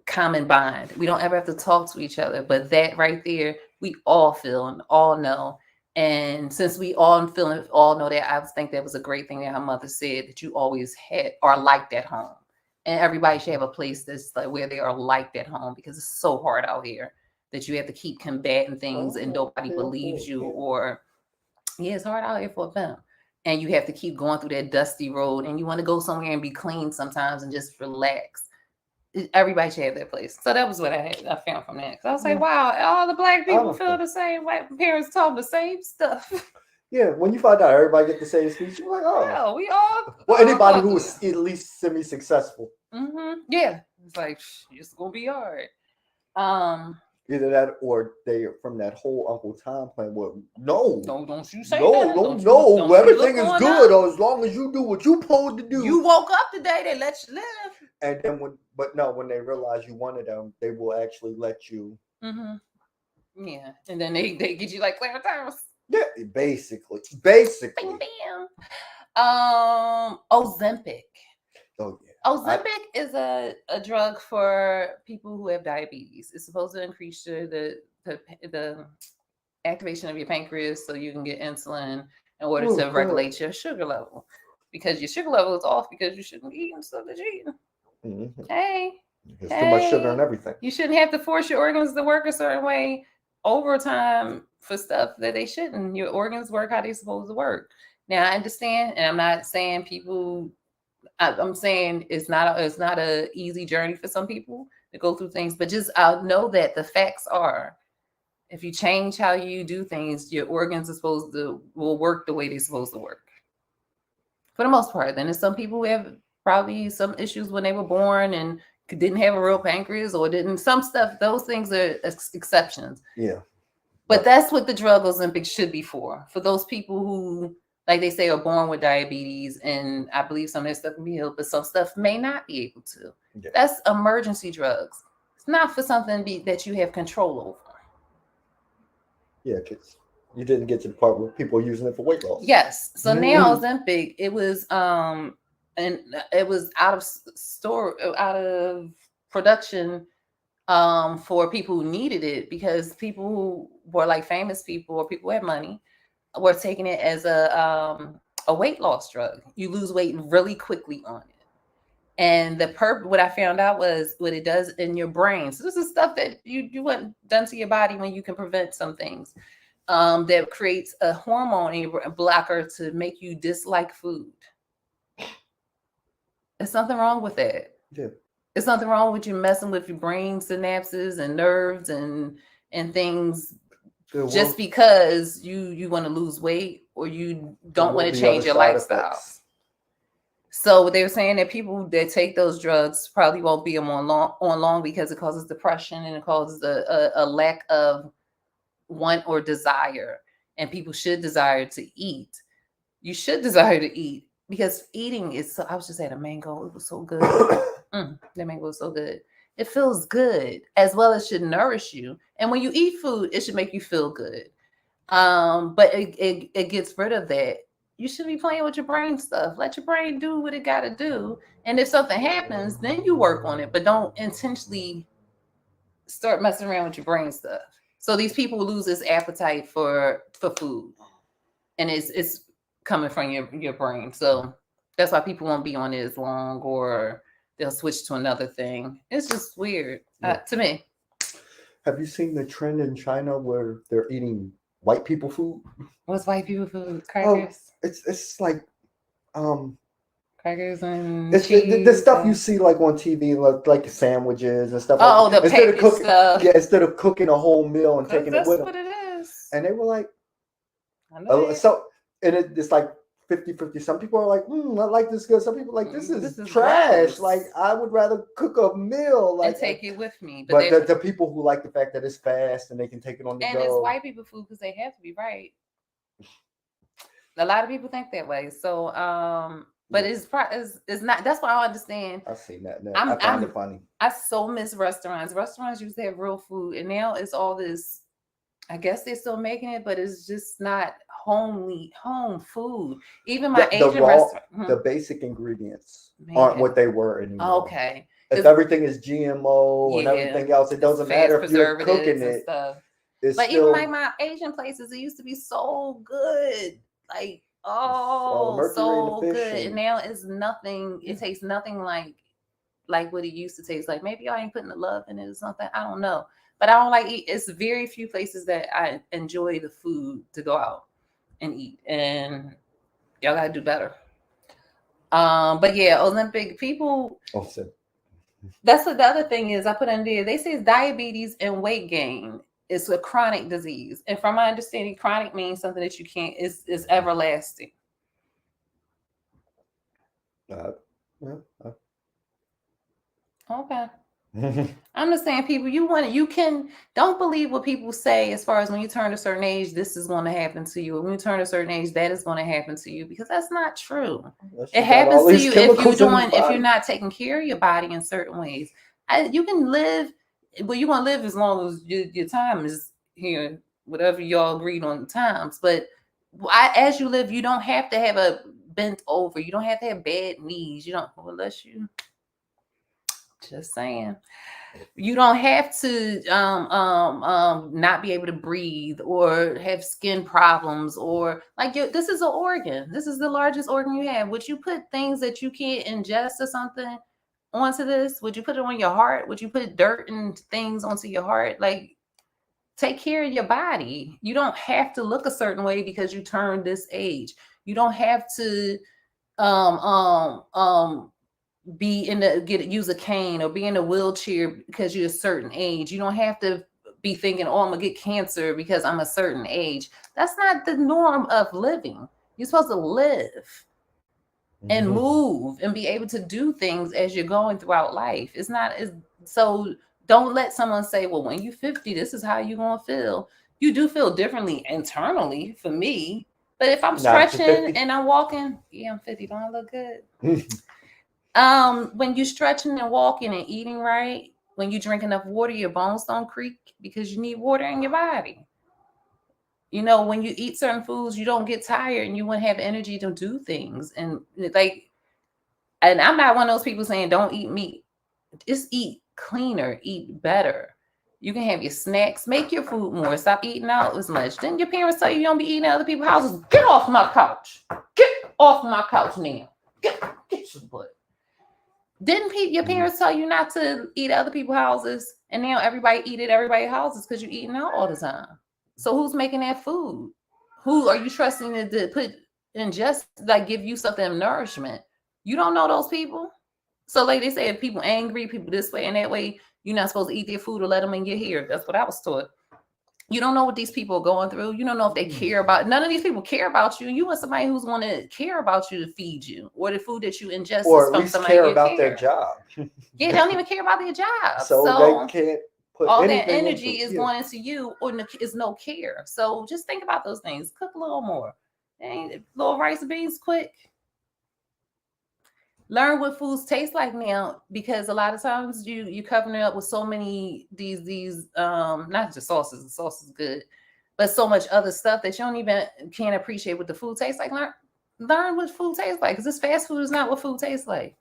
common bond. We don't ever have to talk to each other, but that right there, we all feel and all know. And since we all know that, I think that was a great thing that her mother said, that you always are liked at home. And everybody should have a place that's like where they are liked at home, because it's so hard out here that you have to keep combating things and nobody believes you, or it's hard out here for them. And you have to keep going through that dusty road, and you want to go somewhere and be clean sometimes and just relax. Everybody should have their place. So that was what I found from that. Because I was like, wow, all the black people feel the same. White parents taught them the same stuff. Yeah, when you find out everybody get the same speech, you're like, oh, we all. Well, anybody who is at least semi-successful. Mm-hmm. Yeah, it's like it's gonna be hard. Either that, or they are from that whole Uncle Tom plan. Well, no, don't you say no, that. don't everything is good, or as long as you do what you're supposed to do. You woke up today, they let you live. And then when they realize you wanted them, they will actually let you. Mm-hmm. Yeah, and then they get you like Clarence Thomas. Yeah, basically. Bing, Ozempic. Oh yeah. Ozempic is a drug for people who have diabetes. It's supposed to increase the activation of your pancreas so you can get insulin in order to regulate your sugar level. Because your sugar level is off because you shouldn't be eating stuff that you're eating. Mm-hmm. There's too much sugar and everything. You shouldn't have to force your organs to work a certain way overtime for stuff that they shouldn't. Your organs work how they're supposed to work. Now I understand, and I'm not saying I'm saying it's not a easy journey for some people to go through things, but just know that the facts are, if you change how you do things, your organs will work the way they're supposed to work. For the most part. Then there's some people who have probably some issues when they were born and didn't have a real pancreas, or didn't some stuff. Those things are exceptions. Yeah. But that's what the drug Ozempic should be for those people who, like they say, are born with diabetes, and I believe some of that stuff can be healed, but some stuff may not be able to. Yeah. That's emergency drugs. It's not for something that you have control over. Yeah, because you didn't get to the part where people are using it for weight loss. Yes. So now Ozempic, it was and it was out of production for people who needed it, because people who were like famous people or people who had money were taking it as a weight loss drug. You lose weight really quickly on it. And what I found out was what it does in your brain. So this is stuff that you want done to your body when you can prevent some things. That creates a hormone in your blocker to make you dislike food. There's something wrong with that. Yeah. There's something wrong with you messing with your brain synapses and nerves and things just because you want to lose weight, or you don't want to change your lifestyle. So they were saying that people that take those drugs probably won't be on long because it causes depression and it causes a lack of want or desire. And people should desire to eat. You should desire to eat because eating is so. I was just at a mango. It was so good. That mango was so good. It feels good as well as should nourish you. And when you eat food, it should make you feel good. But it gets rid of that. You should be playing with your brain stuff. Let your brain do what it got to do. And if something happens, then you work on it. But don't intentionally start messing around with your brain stuff. So these people lose this appetite for food, and it's coming from your brain. So that's why people won't be on it as long, or they'll switch to another thing. It's just weird to me. Have you seen the trend in China where they're eating white people food? What's white people food? Crackers. It's like crackers and it's the stuff you see like on TV, like the sandwiches and stuff. Oh, like the instead of packaged cooking, stuff. yeah, instead of cooking a whole meal and taking it with them. That's what it is. And they were like, I know so, and it's like 50-50. Some people are like, I like this good. Some people are like, this is trash. Gross. Like, I would rather cook a meal like and take it with me. But the people who like the fact that it's fast and they can take it on the go. And it's white people food because they have to be, right? A lot of people think that way. So, but it's not. That's why I understand. I've seen that. I find it funny. I so miss restaurants. Restaurants used to have real food, and now it's all this. I guess they're still making it, but it's just not home food. Even my Asian restaurant, the basic ingredients aren't what they were anymore. Okay. If everything is GMO and everything else, it doesn't matter if you're cooking it. But even like my Asian places, it used to be so good. Like, so good. And now it's nothing. It tastes nothing like what it used to taste like. Maybe y'all ain't putting the love in it or something. I don't know. But I don't like eat. It's very few places that I enjoy the food to go out and eat. And y'all gotta do better. But yeah, Ozempic people. That's what the other thing is. I put in there. They say it's diabetes and weight gain. It's a chronic disease, and from my understanding, chronic means something that you can't is everlasting. Okay. I'm just saying, people, don't believe what people say as far as when you turn a certain age, this is going to happen to you. When you turn a certain age, that is going to happen to you, because that's not true. It happens to you if you're not taking care of your body in certain ways. You can live. Well, you're going to live as long as your time is here, whatever y'all agreed on the times. But as you live, you don't have to have a bent over. You don't have to have bad knees. You don't, unless you, just saying. You don't have to not be able to breathe or have skin problems or this is an organ. This is the largest organ you have. Would you put things that you can't ingest or something onto this? Would you put it on your heart? Would you put dirt and things onto your heart? Like, take care of your body. You don't have to look a certain way because you turned this age. You don't have to use a cane or be in a wheelchair because you're a certain age. You don't have to be thinking, oh, I'm gonna get cancer because I'm a certain age. That's not the norm of living. You're supposed to live and move and be able to do things as you're going throughout life. It's not so. Don't let someone say, well, when you're 50, this is how you're gonna feel. You do feel differently internally, for me. But if I'm stretching and I'm walking, yeah, I'm 50. Don't I look good? When you're stretching and walking and eating right, when you drink enough water, your bones don't creak because you need water in your body. You know, when you eat certain foods, you don't get tired and you wouldn't have energy to do things. And I'm not one of those people saying don't eat meat. Just eat cleaner, eat better. You can have your snacks, make your food more, stop eating out as much. Didn't your parents tell you don't be eating at other people's houses? Get off my couch. Get off my couch now. Get your butt. Didn't your parents tell you not to eat at other people's houses? And now everybody eat at everybody's houses because you're eating out all the time. So who's making that food? Who are you trusting to give you something of nourishment? You don't know those people. So like they say, if people angry, people this way and that way, you're not supposed to eat their food or let them in your hair. That's what I was taught. You don't know what these people are going through. You don't know if they care about. None of these people care about you. You want somebody who's going to care about you to feed you, or the food that you ingest or is at from least somebody care you about care. their job. Yeah, they don't even care about their job. So they can't put all that anything energy into, is going into you, or is no care. So just think about those things. Cook a little more. Little rice and beans, quick. Learn what foods taste like now, because a lot of times you covering it up with so many these not just sauces. The sauce is good, but so much other stuff that you don't even can't appreciate what the food tastes like. Learn what food tastes like, because this fast food is not what food tastes like.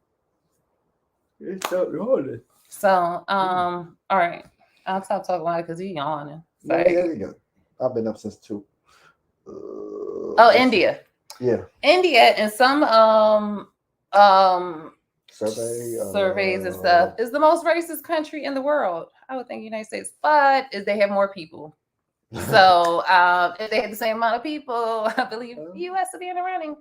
It's so hard. So all right, I'll stop talking about it because he's yawning. Yeah, there you go. I've been up since 2. India. Yeah. India and some surveys and stuff is the most racist country in the world. I would think United States, but is they have more people. So if they had the same amount of people, I believe U.S. would be in the running.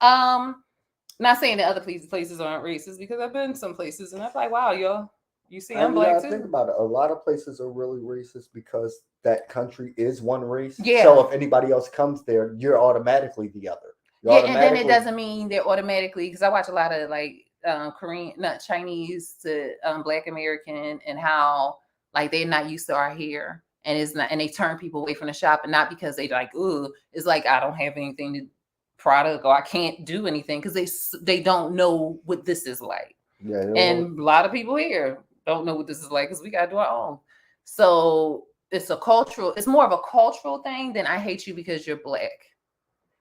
Not saying that other places aren't racist, because I've been some places and I'm like, wow, y'all, you see, I'm black too. Think about it. A lot of places are really racist because that country is one race. Yeah. So if anybody else comes there, you're automatically the other. And then it doesn't mean they're automatically, because I watch a lot of like Korean, not Chinese to Black American, and how like they're not used to our hair, and it's not, and they turn people away from the shop, and not because they like, ooh, it's like I don't have anything to product, or I can't do anything, because they don't know what this is like. Yeah, and a lot of people here don't know what this is like, because we gotta do our own. So it's more of a cultural thing than I hate you because you're Black.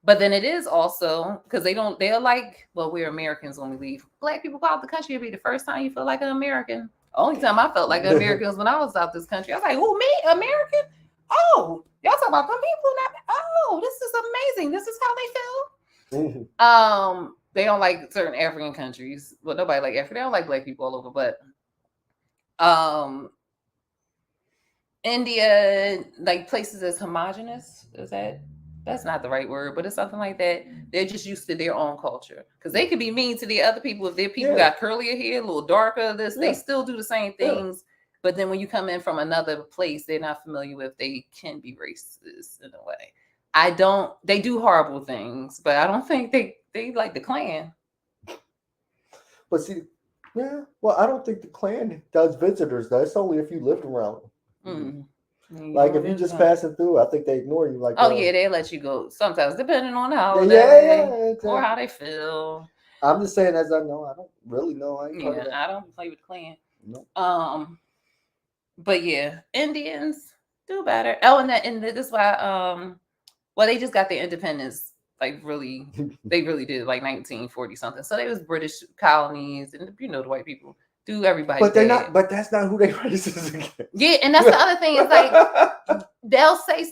But then it is also because they're like, well, we're Americans when we leave. Black people go out the country, it'll be the first time you feel like an American. Only time I felt like an American was when I was out this country. I was like, who, me? American? Oh, y'all talking about them people? Oh, this is amazing. This is how they feel. They don't like certain African countries. Well, nobody like Africa. They don't like Black people all over, but India, like places as homogenous, that's not the right word, but it's something like that. They're just used to their own culture, because they could be mean to the other people if their people got curlier hair, a little darker. They still do the same things. But then when you come in from another place, they're not familiar with. They can be racist in a way. They do horrible things, but I don't think they like the Klan. But see, yeah, well, I don't think the Klan does visitors. That's only if you lived around them. Like if you're just passing through, I think they ignore you. Like, yeah, they let you go sometimes, depending on how exactly. or how they feel. I'm just saying, as I know, I don't really know. I don't play with Klan. No. But yeah, Indians do better. Oh, and this is why well, they just got their independence. Like really, they really did, like 1940 something. So they was British colonies, and the white people do everybody. But they're not. But that's not who they racist against. Yeah, and that's the other thing. It's like they'll say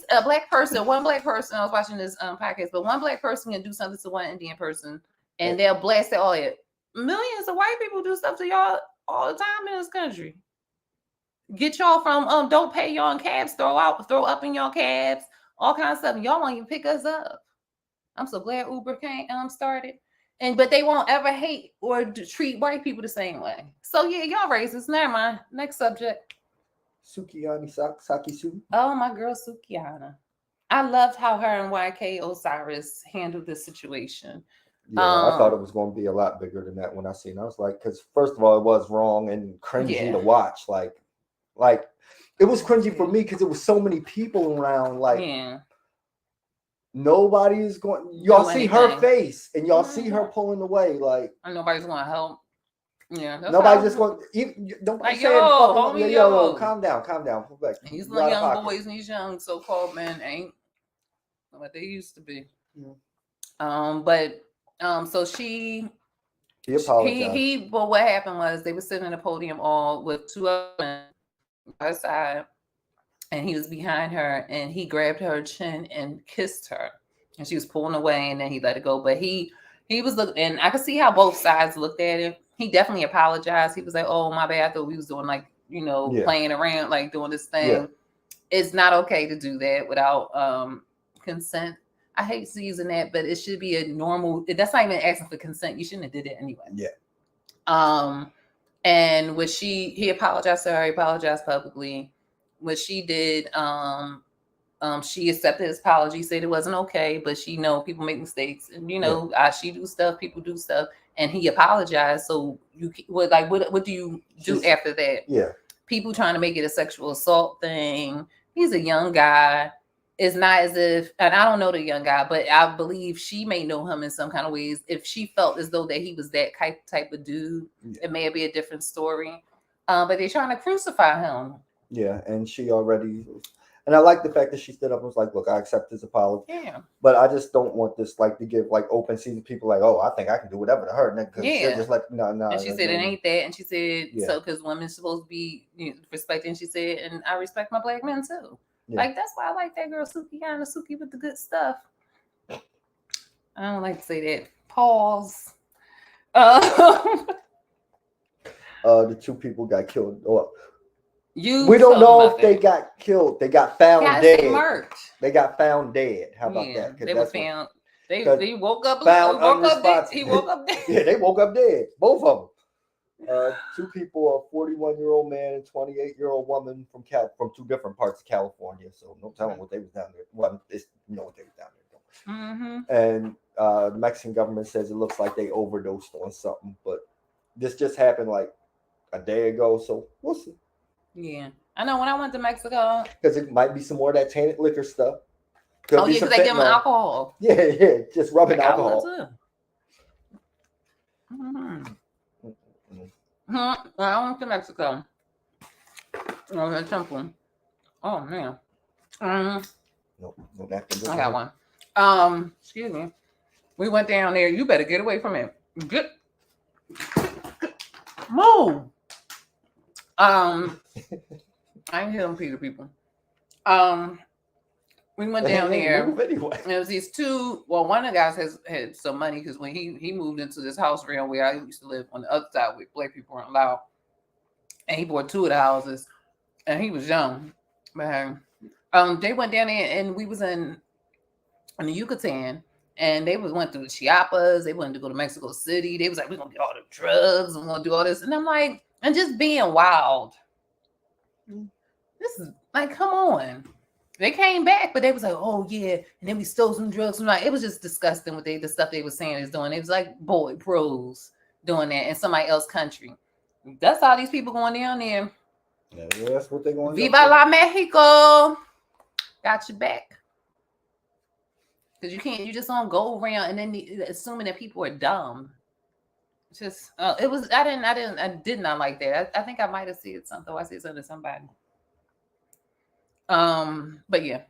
one black person. I was watching this podcast, but one black person can do something to one Indian person, and they'll blast it all. Millions of white people do stuff to y'all all the time in this country. Get y'all from don't pay y'all in cabs, throw up in y'all cabs, all kinds of stuff. And y'all won't even pick us up. I'm so glad Uber came started. But they won't ever hate or treat white people the same way. So yeah, y'all racist. Never mind. Next subject. Sukiyani Sakisu. Oh, my girl Sukiyana. I loved how her and YK Osiris handled this situation. Yeah, I thought it was going to be a lot bigger than that when I seen it. I was like, because first of all, it was wrong and cringy to watch. Like it was cringy for me because there was so many people around. Like, nobody is going. Y'all see her face and y'all see her pulling away. Like, and nobody's going to help. Yeah, nobody's just going. Nobody like, saying, yo, calm down. Pull back. These little young boys and these young so-called men ain't what they used to be. Yeah. So he apologized. But what happened was they were sitting in a podium all with two other men by her side, and he was behind her, and he grabbed her chin and kissed her, and she was pulling away, and then he let it go. But he was looking, and I could see how both sides looked at him. He definitely apologized. He was like, "Oh, my bad. I thought we was doing playing around, like doing this thing. Yeah. It's not okay to do that without consent." I hate using that, but it should be a normal. That's not even asking for consent. You shouldn't have did it anyway. Yeah. And he apologized to her. He apologized publicly. What she did, She accepted his apology, said it wasn't okay, but she know people make mistakes, and she do stuff, people do stuff, and he apologized. So what do you do after that? Yeah, people trying to make it a sexual assault thing. He's a young guy. It's not as if, and I don't know the young guy, but I believe she may know him in some kind of ways. If she felt as though that he was that type of dude, it may be a different story. But they're trying to crucify him. Yeah, and she already. And I like the fact that she stood up and was like, "Look, I accept his apology." Yeah. But I just don't want this to give open season people like, "Oh, I think I can do whatever to her." Because she'll just no. And she said it ain't that, and she said so because women's supposed to be respected. And she said, and I respect my black men too. Yeah. Like that's why I like that girl Suki with the good stuff. I don't like to say that. Pause. The 2 people got killed. We don't know if they got killed. They got found dead. They got found dead. How about that? They were found. They woke up. He woke up dead. Yeah, they woke up dead. Both of them. 2 people, a 41-year-old man and 28-year-old woman from 2 different parts of California. So no telling what they was down there. Well, what they was down there. Mm-hmm. And the Mexican government says it looks like they overdosed on something, but this just happened like a day ago. So we'll see. Yeah, I know when I went to Mexico, because it might be some more of that tainted liquor stuff. Because they give them alcohol. Yeah, just rubbing alcohol. I went to Mexico. Oh, that temple. Oh man. No napkin. I got one. Excuse me. We went down there. You better get away from it. Move. I ain't hear them Peter people. We went down there. Anyway. And it was these 2. Well, one of the guys had some money because when he moved into this house around where I used to live on the other side where black people weren't allowed, and he bought 2 of the houses, and he was young. But they went down there, and we was in the Yucatan, and they went through the Chiapas. They wanted to go to Mexico City. They was like, we're gonna get all the drugs and we're gonna do all this, and I'm like. And just being wild. This is like, come on. They came back, but they was like, oh yeah. And then we stole some drugs. Like, it was just disgusting what the stuff they were saying is doing. It was like pros doing that in somebody else's country. That's how these people going down there. Yeah, that's what they're going to do. Viva la Mexico. Got your back. Because you just don't go around and then assuming that people are dumb. Just it was I did not like that. I think I might have said something. I said something to somebody. But yeah.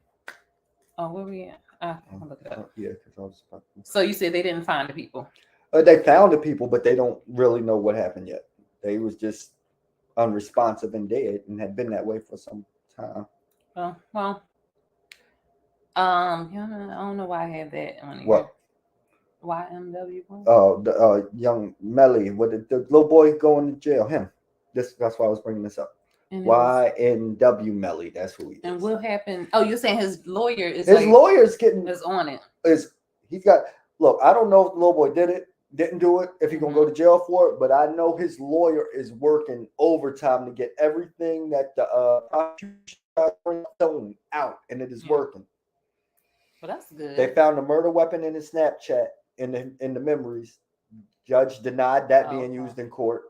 Oh, where we at? I'll look it up. Yeah, because I was about to... So you said they didn't find the people. They found the people, but they don't really know what happened yet. They was just unresponsive and dead, and had been that way for some time. Oh well. I don't know why I had that on here. What? YMW. Oh, the young Melly with the little boy going to jail. Him. That's why I was bringing this up. YNW Melly. That's who he is. And what happened? Oh, you're saying his lawyer is lawyer's getting is on it. He's got look. I don't know if the little boy didn't do it. If he's gonna go to jail for it, but I know his lawyer is working overtime to get everything that the prosecution out, and it is working. Well, that's good. They found a murder weapon in his Snapchat in the memories. Judge denied that being used in court.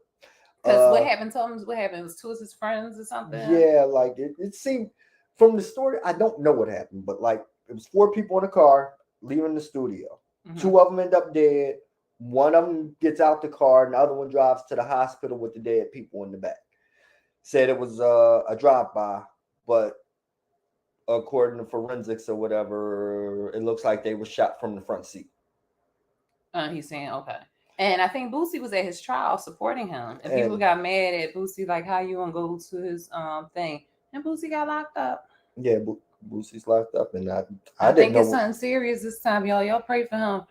Because what happened to him? What happened? It was 2 of his friends or something? Yeah, like it seemed from the story. I don't know what happened, but like it was 4 people in a car leaving the studio. Mm-hmm. 2 of them end up dead. One of them gets out the car, and the other one drives to the hospital with the dead people in the back. Said it was a drive-by, but according to forensics or whatever, it looks like they were shot from the front seat. He's saying, okay. And I think Boosie was at his trial supporting him. And people got mad at Boosie, like, how you gonna go to his thing? And Boosie got locked up. Yeah, Boosie's locked up. And I think it's something serious this time, y'all. Y'all pray for him.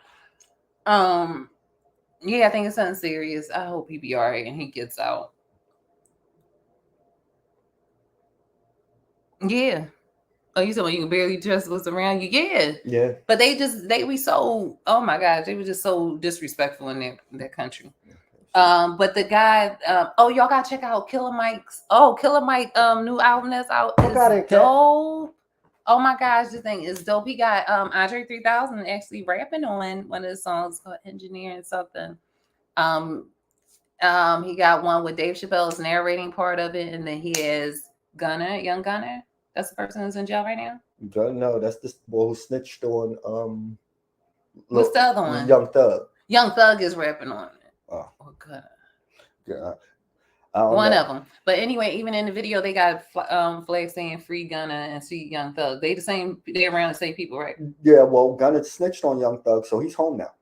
Yeah, I think it's something serious. I hope he be all right and he gets out. Yeah. Oh, you said when you can barely trust what's around you? Yeah. Yeah. But they were so, oh my gosh, they were just so disrespectful in that country. But the guy, y'all gotta check out Killer Mike's. Oh, Killer Mike new album that's out. It's dope. Oh my gosh, this thing is dope. He got Andre 3000 actually rapping on one of the songs called Engineering something. He got one with Dave Chappelle's narrating part of it, and then he has Young Gunner. That's the person who's in jail right now. No, that's the boy who snitched on What's the other one? Young Thug. Young Thug is rapping on it. Oh, Gunner. yeah. One of them. But anyway, even in the video, they got flags saying "Free Gunna" and "See Young Thug." They the same. They around the same people, right? Yeah. Well, Gunna snitched on Young Thug, so he's home now.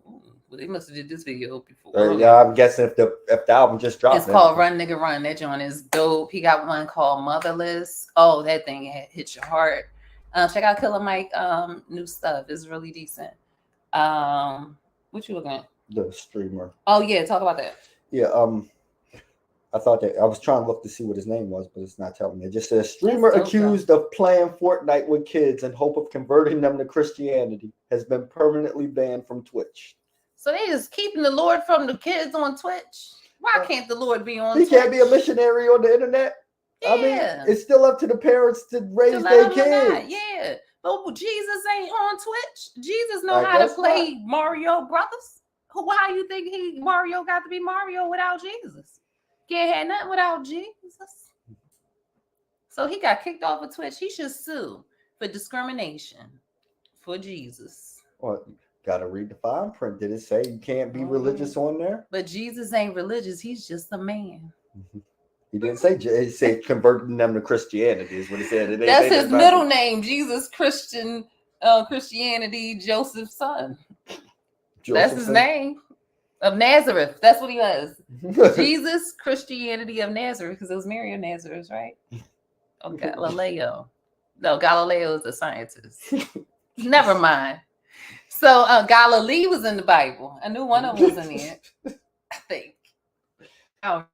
Well, they must have did this video before. Yeah, I'm guessing if the album just dropped. It's called "Run Nigga Run." That joint is dope. He got one called "Motherless." Oh, that thing hit your heart. Check out Killer Mike new stuff. It's really decent. What you looking at? The streamer. Oh yeah, talk about that. Yeah. I thought that I was trying to look to see what his name was, but it's not telling me. It just says streamer accused of playing Fortnite with kids in hope of converting them to Christianity has been permanently banned from Twitch. So they just keeping the Lord from the kids on Twitch. Why can't the Lord be on He Twitch? can't be a missionary on the internet. Yeah. I mean, it's still up to the parents to raise their kids. Yeah. But Jesus ain't on Twitch. Jesus know how to play Mario Brothers. Why you think Mario got to be Mario without Jesus? Can't have nothing without Jesus. So he got kicked off of Twitch. He should sue for discrimination for Jesus. Well, gotta read the fine print. Did it say you can't be religious on there? But Jesus ain't religious. He's just a man. He didn't say. He said converting them to Christianity is what he said. That's his middle name, Jesus Christianity, Joseph's son. That's his name. Of Nazareth. That's what he was. Jesus Christianity of Nazareth, because it was Mary of Nazareth, right? Oh, Galileo. No, Galileo is the scientist. Never mind. So Galilee was in the Bible. I knew one of them was in there. I think. I'm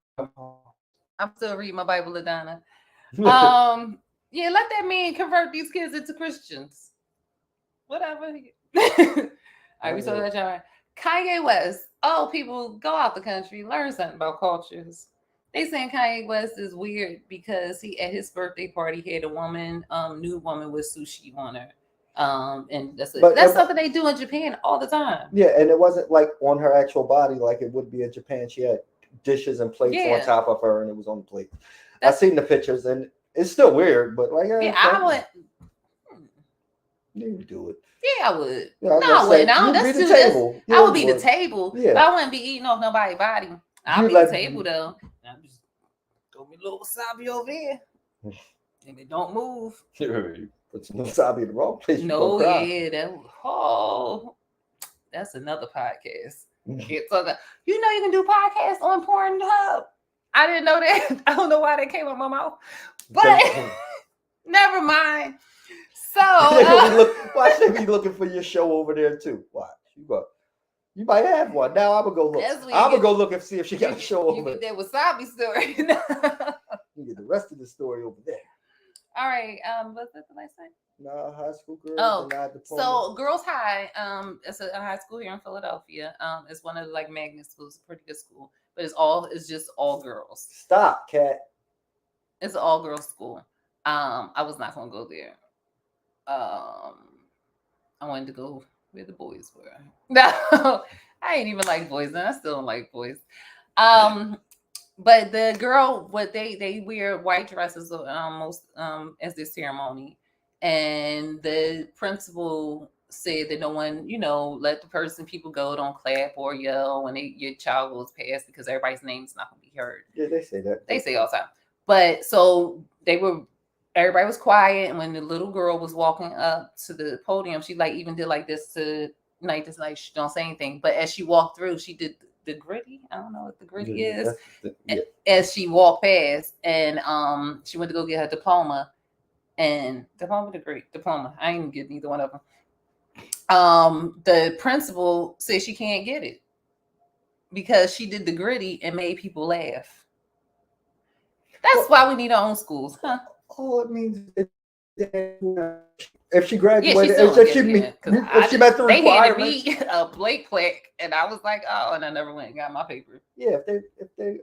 still reading my Bible, Ladonna. Yeah, let that man convert these kids into Christians. Whatever. All right, we saw that, John. Kanye West. Oh, people go out the country, learn something about cultures. They saying Kanye West is weird because he at his birthday party had a woman, nude woman with sushi on her. And that's something they do in Japan all the time. Yeah, and it wasn't like on her actual body like it would be in Japan. She had dishes and plates on top of her, and it was on the plate. I've seen the pictures, and it's still weird, but like, I would. You do it. Yeah, I would. Yeah, I wouldn't. That's too. I would be the table. Yeah. But I wouldn't be eating off nobody's body. I'll be the table though. I'm just throw me a little wasabi over there. And it don't move. Put some wasabi in the wrong place. No, that's another podcast. You know you can do podcasts on Pornhub. I didn't know that. I don't know why that came out my mouth. But never mind. So why should be looking for your show over there too? Why? You might have one. Now I'm gonna go look. I'm gonna go look and see if she got a show over there. That wasabi story. You get the rest of the story over there. All right. What's that the last thing? No, high school girls. Oh, so Girls High, it's a high school here in Philadelphia. It's one of the like magnet schools, a pretty good school, but it's just all girls. Stop, Kat. It's an all girls school. I was not gonna go there. I wanted to go where the boys were. No, I ain't even like boys, and I still don't like boys. But the girl, what they wear white dresses most as their ceremony, and the principal said that no one, let the people go, don't clap or yell when your child goes past because everybody's name's not gonna be heard. Yeah, they say that. They say all the time. But so everybody was quiet, and when the little girl was walking up to the podium, she even did like this to she don't say anything. But as she walked through, she did the gritty. I don't know what the gritty is. As she walked past, and she went to go get her diploma. And diploma. I ain't get neither one of them. The principal said she can't get it because she did the gritty and made people laugh. That's why we need our own schools, huh? Oh, it means if she graduated, if she met the requirements, they handed me a Blake plaque, and I was like, oh, and I never went and got my paper. Yeah, if they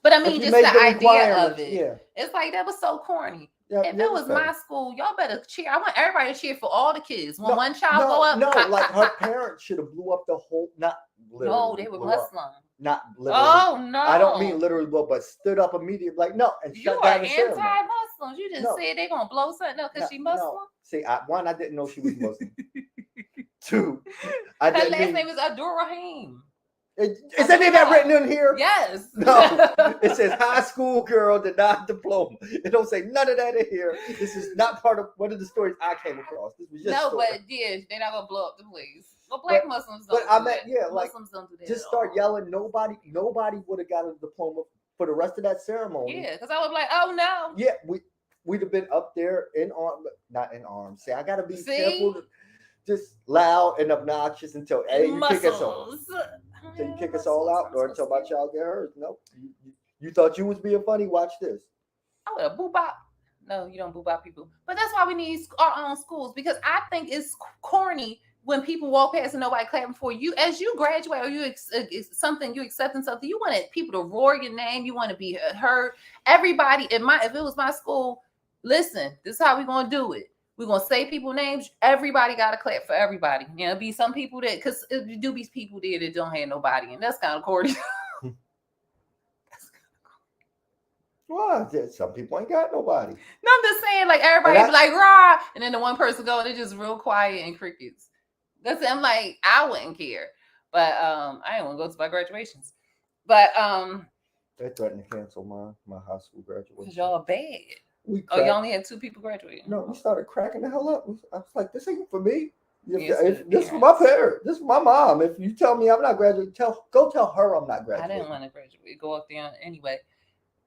But I mean, just the idea of it. Yeah. It's like that was so corny. Yeah, If yeah, it was fair. my school, y'all better cheer. I want everybody to cheer for all the kids. When No, one child go up, no, ha, like ha, her ha, ha. parents should have blew up the whole. Not literally. No, they were blew up. Muslim. Not literally. Oh no! I don't mean literally blow, but stood up immediately, like no, and You shut are down the ceremony. anti-Muslims. You just No. said they gonna blow something up because she Muslim. No. See, one, I didn't know she was Muslim. Two, I Her didn't last mean. name is Abdul Rahim. Is any of that written in here? Yes. No, it says high school girl denied diploma. It don't say none of that in here. This is not part of one of the stories I came across. This was just No, story. but yeah, they're not gonna blow up the place. Well, black Muslims don't. But I do meant, that. yeah, like Muslims don't do that. just at start all. yelling. Nobody would have got a diploma for the rest of that ceremony. Yeah, because I would be like, oh no. Yeah, we'd have been up there in arms, not in arms. See, I gotta be See? careful. Just loud and obnoxious until you kick us all. Muscles. Until you kick us all out, or until my child get hurt. Nope. You thought you was being funny? Watch this. I would have boo bop. No, you don't boo bop people. But that's why we need our own schools, because I think it's corny when people walk past and nobody clapping for you. As you graduate or you accepting something, you wanted people to roar your name. You want to be heard. Everybody if it was my school, listen, this is how we're gonna do it. We're gonna say people's names. Everybody got to clap for everybody. You know, be some people that, because it do be people there that don't have nobody, and that's kind of corny. Well, some people ain't got nobody. No, I'm just saying, like everybody be like rah, and then the one person go and it's just real quiet and crickets. That's it. I'm like, I wouldn't care, but I didn't want to go to my graduations, but they threatened to cancel my high school graduation. because y'all bad. You only had 2 people graduating. No, we started cracking the hell up. I was like, this ain't for me. Yes, This is for my parents. This is my mom. If you tell me I'm not graduating, go tell her I'm not graduating. I didn't want to graduate. Go up there anyway.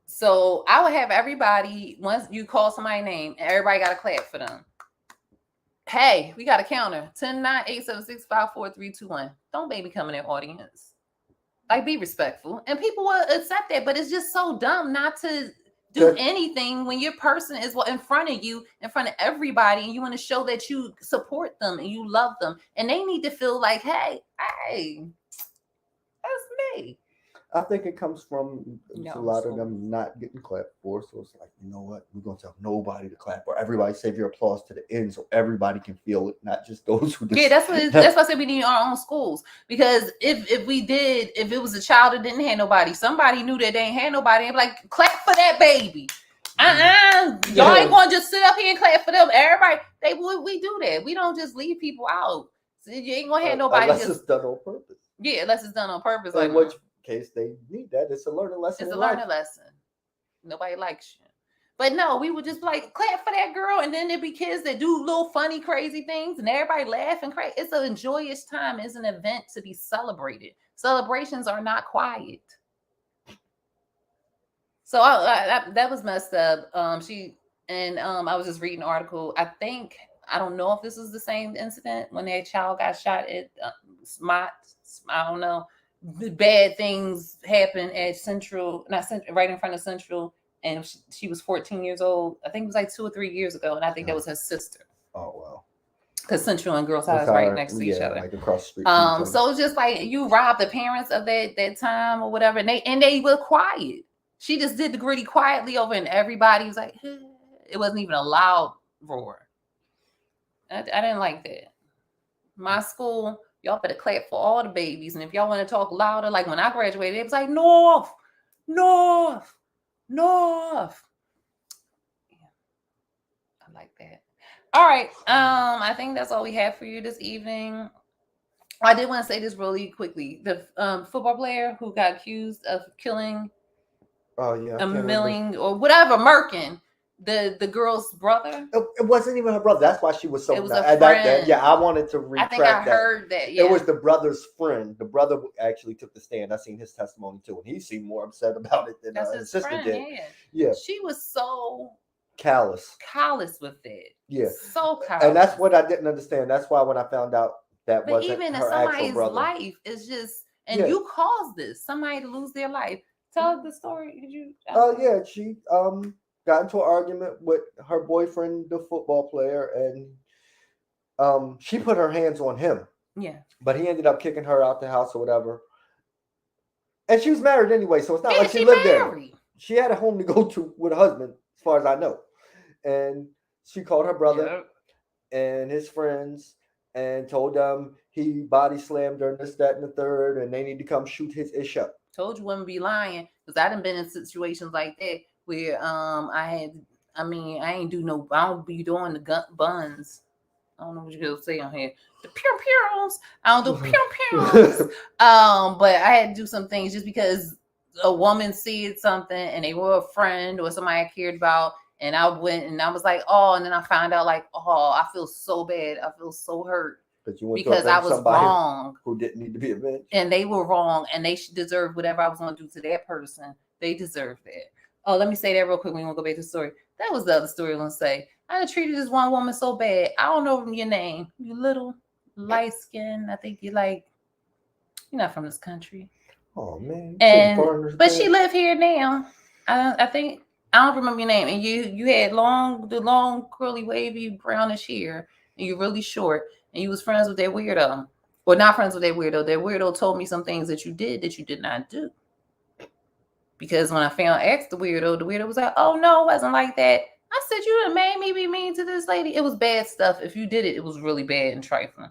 So I would have everybody, once you call somebody's name, everybody got to clap for them. Hey, we got a counter. 10-9-876-54321. Don't baby come in their audience. Like, be respectful. And people will accept that, but it's just so dumb not to do anything when your person is in front of you, in front of everybody, and you want to show that you support them and you love them. And they need to feel like, hey, that's me. I think it comes from a lot of them not getting clapped for. So it's like, you know what? We're going to tell nobody to clap, or everybody save your applause to the end so everybody can feel it, not just those who. Yeah, that's why I said we need our own schools. Because if it was a child that didn't have nobody, somebody knew that they ain't had nobody, and be like, clap for that baby. Y'all ain't going to just sit up here and clap for them. Everybody, we do that. We don't just leave people out. So you ain't going to have nobody. Unless it's done on purpose. Yeah, unless it's done on purpose. In which case they need that. It's a learning lesson. It's a learning lesson. Nobody likes you. But no, we would just be like, clap for that girl. And then there'd be kids that do little funny, crazy things, and everybody laugh and cry. It's an joyous time. It's an event to be celebrated. Celebrations are not quiet. So that was messed up. I was just reading an article. I don't know if this is the same incident when that child got shot at SMOT. I don't know. Bad things happen at right in front of Central, and she was 14 years old. I think it was like 2 or 3 years ago, and I think that was her sister. Oh wow! Because Central and Girls House right next to each other, like across the street. So it's just like you robbed the parents of that time or whatever, and they were quiet. She just did the gritty quietly over, and everybody was like, it wasn't even a loud roar. I didn't like that. My school. Y'all better clap for all the babies. And if y'all want to talk louder, like when I graduated, it was like, North. Yeah, I like that. All right. I think that's all we have for you this evening. I did want to say this really quickly. The football player who got accused of killing Milling or whatever, Merkin, the girl's brother. It wasn't even her brother. That's why she was so. It was a friend. I wanted to retract that. I think I heard that. Yeah. It was the brother's friend. The brother actually took the stand. I seen his testimony too, and he seemed more upset about it than his sister friend, did. Yeah. She was so callous with it. Yeah. So callous. And that's what I didn't understand. That's why when I found out that but wasn't even her in actual brother. life is just, and you caused this, somebody to lose their life. Tell the story. Did you? Yeah, she got into an argument with her boyfriend, the football player, and she put her hands on him. Yeah. But he ended up kicking her out the house or whatever. And she was married anyway, so it's not like she lived there. She had a home to go to with a husband, as far as I know. and she called her brother Yep. and his friends and told them he body slammed her and this, that, and the third, and they need to come shoot his ish up. Told you wouldn't be lying because I done been in situations like that where I ain't do no, I don't be doing the buns. I don't know what you're gonna say on here. The pew pews. I don't do pew pews. But I had to do some things just because a woman said something and they were a friend or somebody I cared about, and I went and I was like, oh, and then I found out like, oh, I feel so bad. I feel so hurt because I was wrong. Who didn't need to be avenged. And they were wrong, and they should deserve whatever I was going to do to that person. They deserve that. Oh, let me say that real quick. We won't go back to the story. That was the other story I was going to say. I done treated this one woman so bad. I don't know your name. You little light skin. I think you're not from this country. Oh man. But she live here now. I think I don't remember your name. And you had the long curly wavy brownish hair, and you're really short, and you was friends with that weirdo. Well, not friends with that weirdo. That weirdo told me some things that you did not do. Because when I asked the weirdo was like, oh, no, it wasn't like that. I said, you done made me be mean to this lady. It was bad stuff. If you did it, it was really bad and trifling.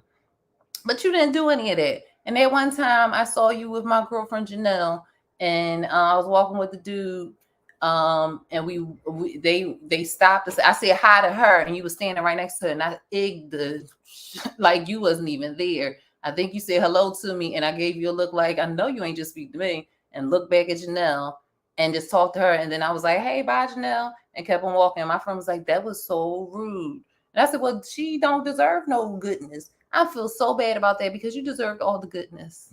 But you didn't do any of that. And that one time I saw you with my girlfriend, Janelle, and I was walking with the dude. And they stopped us. I said hi to her, and you was standing right next to her, and I egged like you wasn't even there. I think you said hello to me, and I gave you a look like I know you ain't just speak to me, and look back at Janelle and just talk to her. And then I was like, hey, bye, Janelle, and kept on walking. And my friend was like, that was so rude. And I said, well, she don't deserve no goodness. I feel so bad about that because you deserved all the goodness.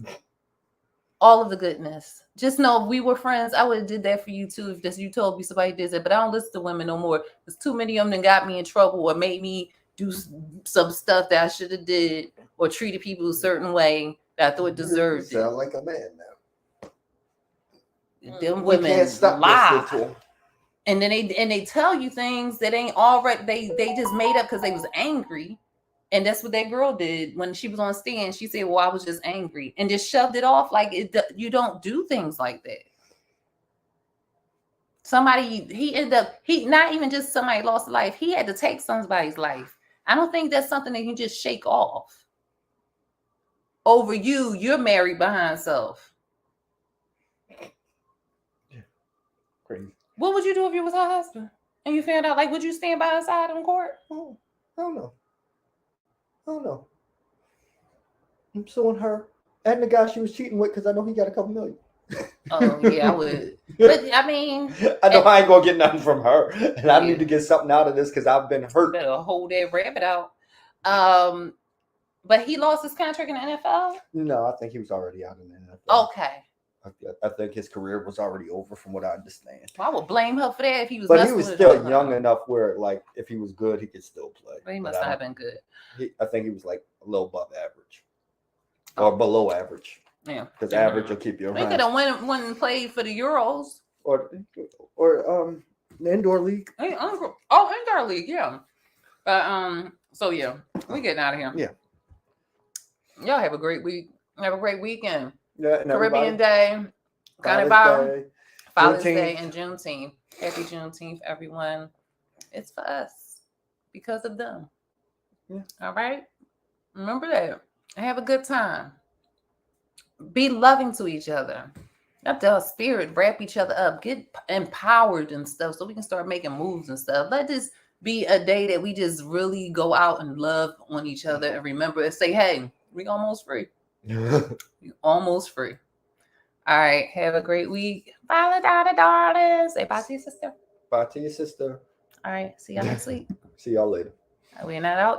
All of the goodness. Just know if we were friends, I would have did that for you too. If you told me somebody did that, but I don't listen to women no more. There's too many of them that got me in trouble or made me do some stuff that I should have did or treated people a certain way that I thought deserved it. Sound like a man now. Them women lie. And then they tell you things that ain't already. They just made up because they was angry. And that's what that girl did when she was on stand. She said, well, I was just angry, and just shoved it off like you don't do things like that. He not even just somebody lost a life. He had to take somebody's life. I don't think that's something that you just shake off. Over you're married behind self. Yeah. Crazy. What would you do if you was her husband and you found out? Like, would you stand by her side in court? Oh, I don't know. I'm suing her and the guy she was cheating with because I know he got a couple million. Oh yeah, I would. But I mean, I know I ain't gonna get nothing from her, and I need to get something out of this because I've been hurt. Better hold that rabbit out. But he lost his contract in the NFL. No, I think he was already out in the NFL. Okay. I think his career was already over, from what I understand. Well, I would blame her for that if he was. But he was still young enough where, like, if he was good, he could still play. But he must not have been good. I think he was like a little above average, or below average. Yeah, because average will keep you around. They could have went and played for the Euros or the indoor league. Indoor league, yeah. But so yeah, we getting out of here. Yeah. Y'all have a great week. Have a great weekend. Yeah, Caribbean Day, Carnival, Father's Day, and Juneteenth. Happy Juneteenth, everyone. It's for us because of them. Yeah. All right. Remember that. And have a good time. Be loving to each other. Let the spirit wrap each other up. Get empowered and stuff so we can start making moves and stuff. Let this be a day that we just really go out and love on each other and remember and say, hey, we almost free. We almost free. All right. Have a great week. Bye, darling. Say bye to your sister. Bye to your sister. All right. See y'all next week. See y'all later. We're not out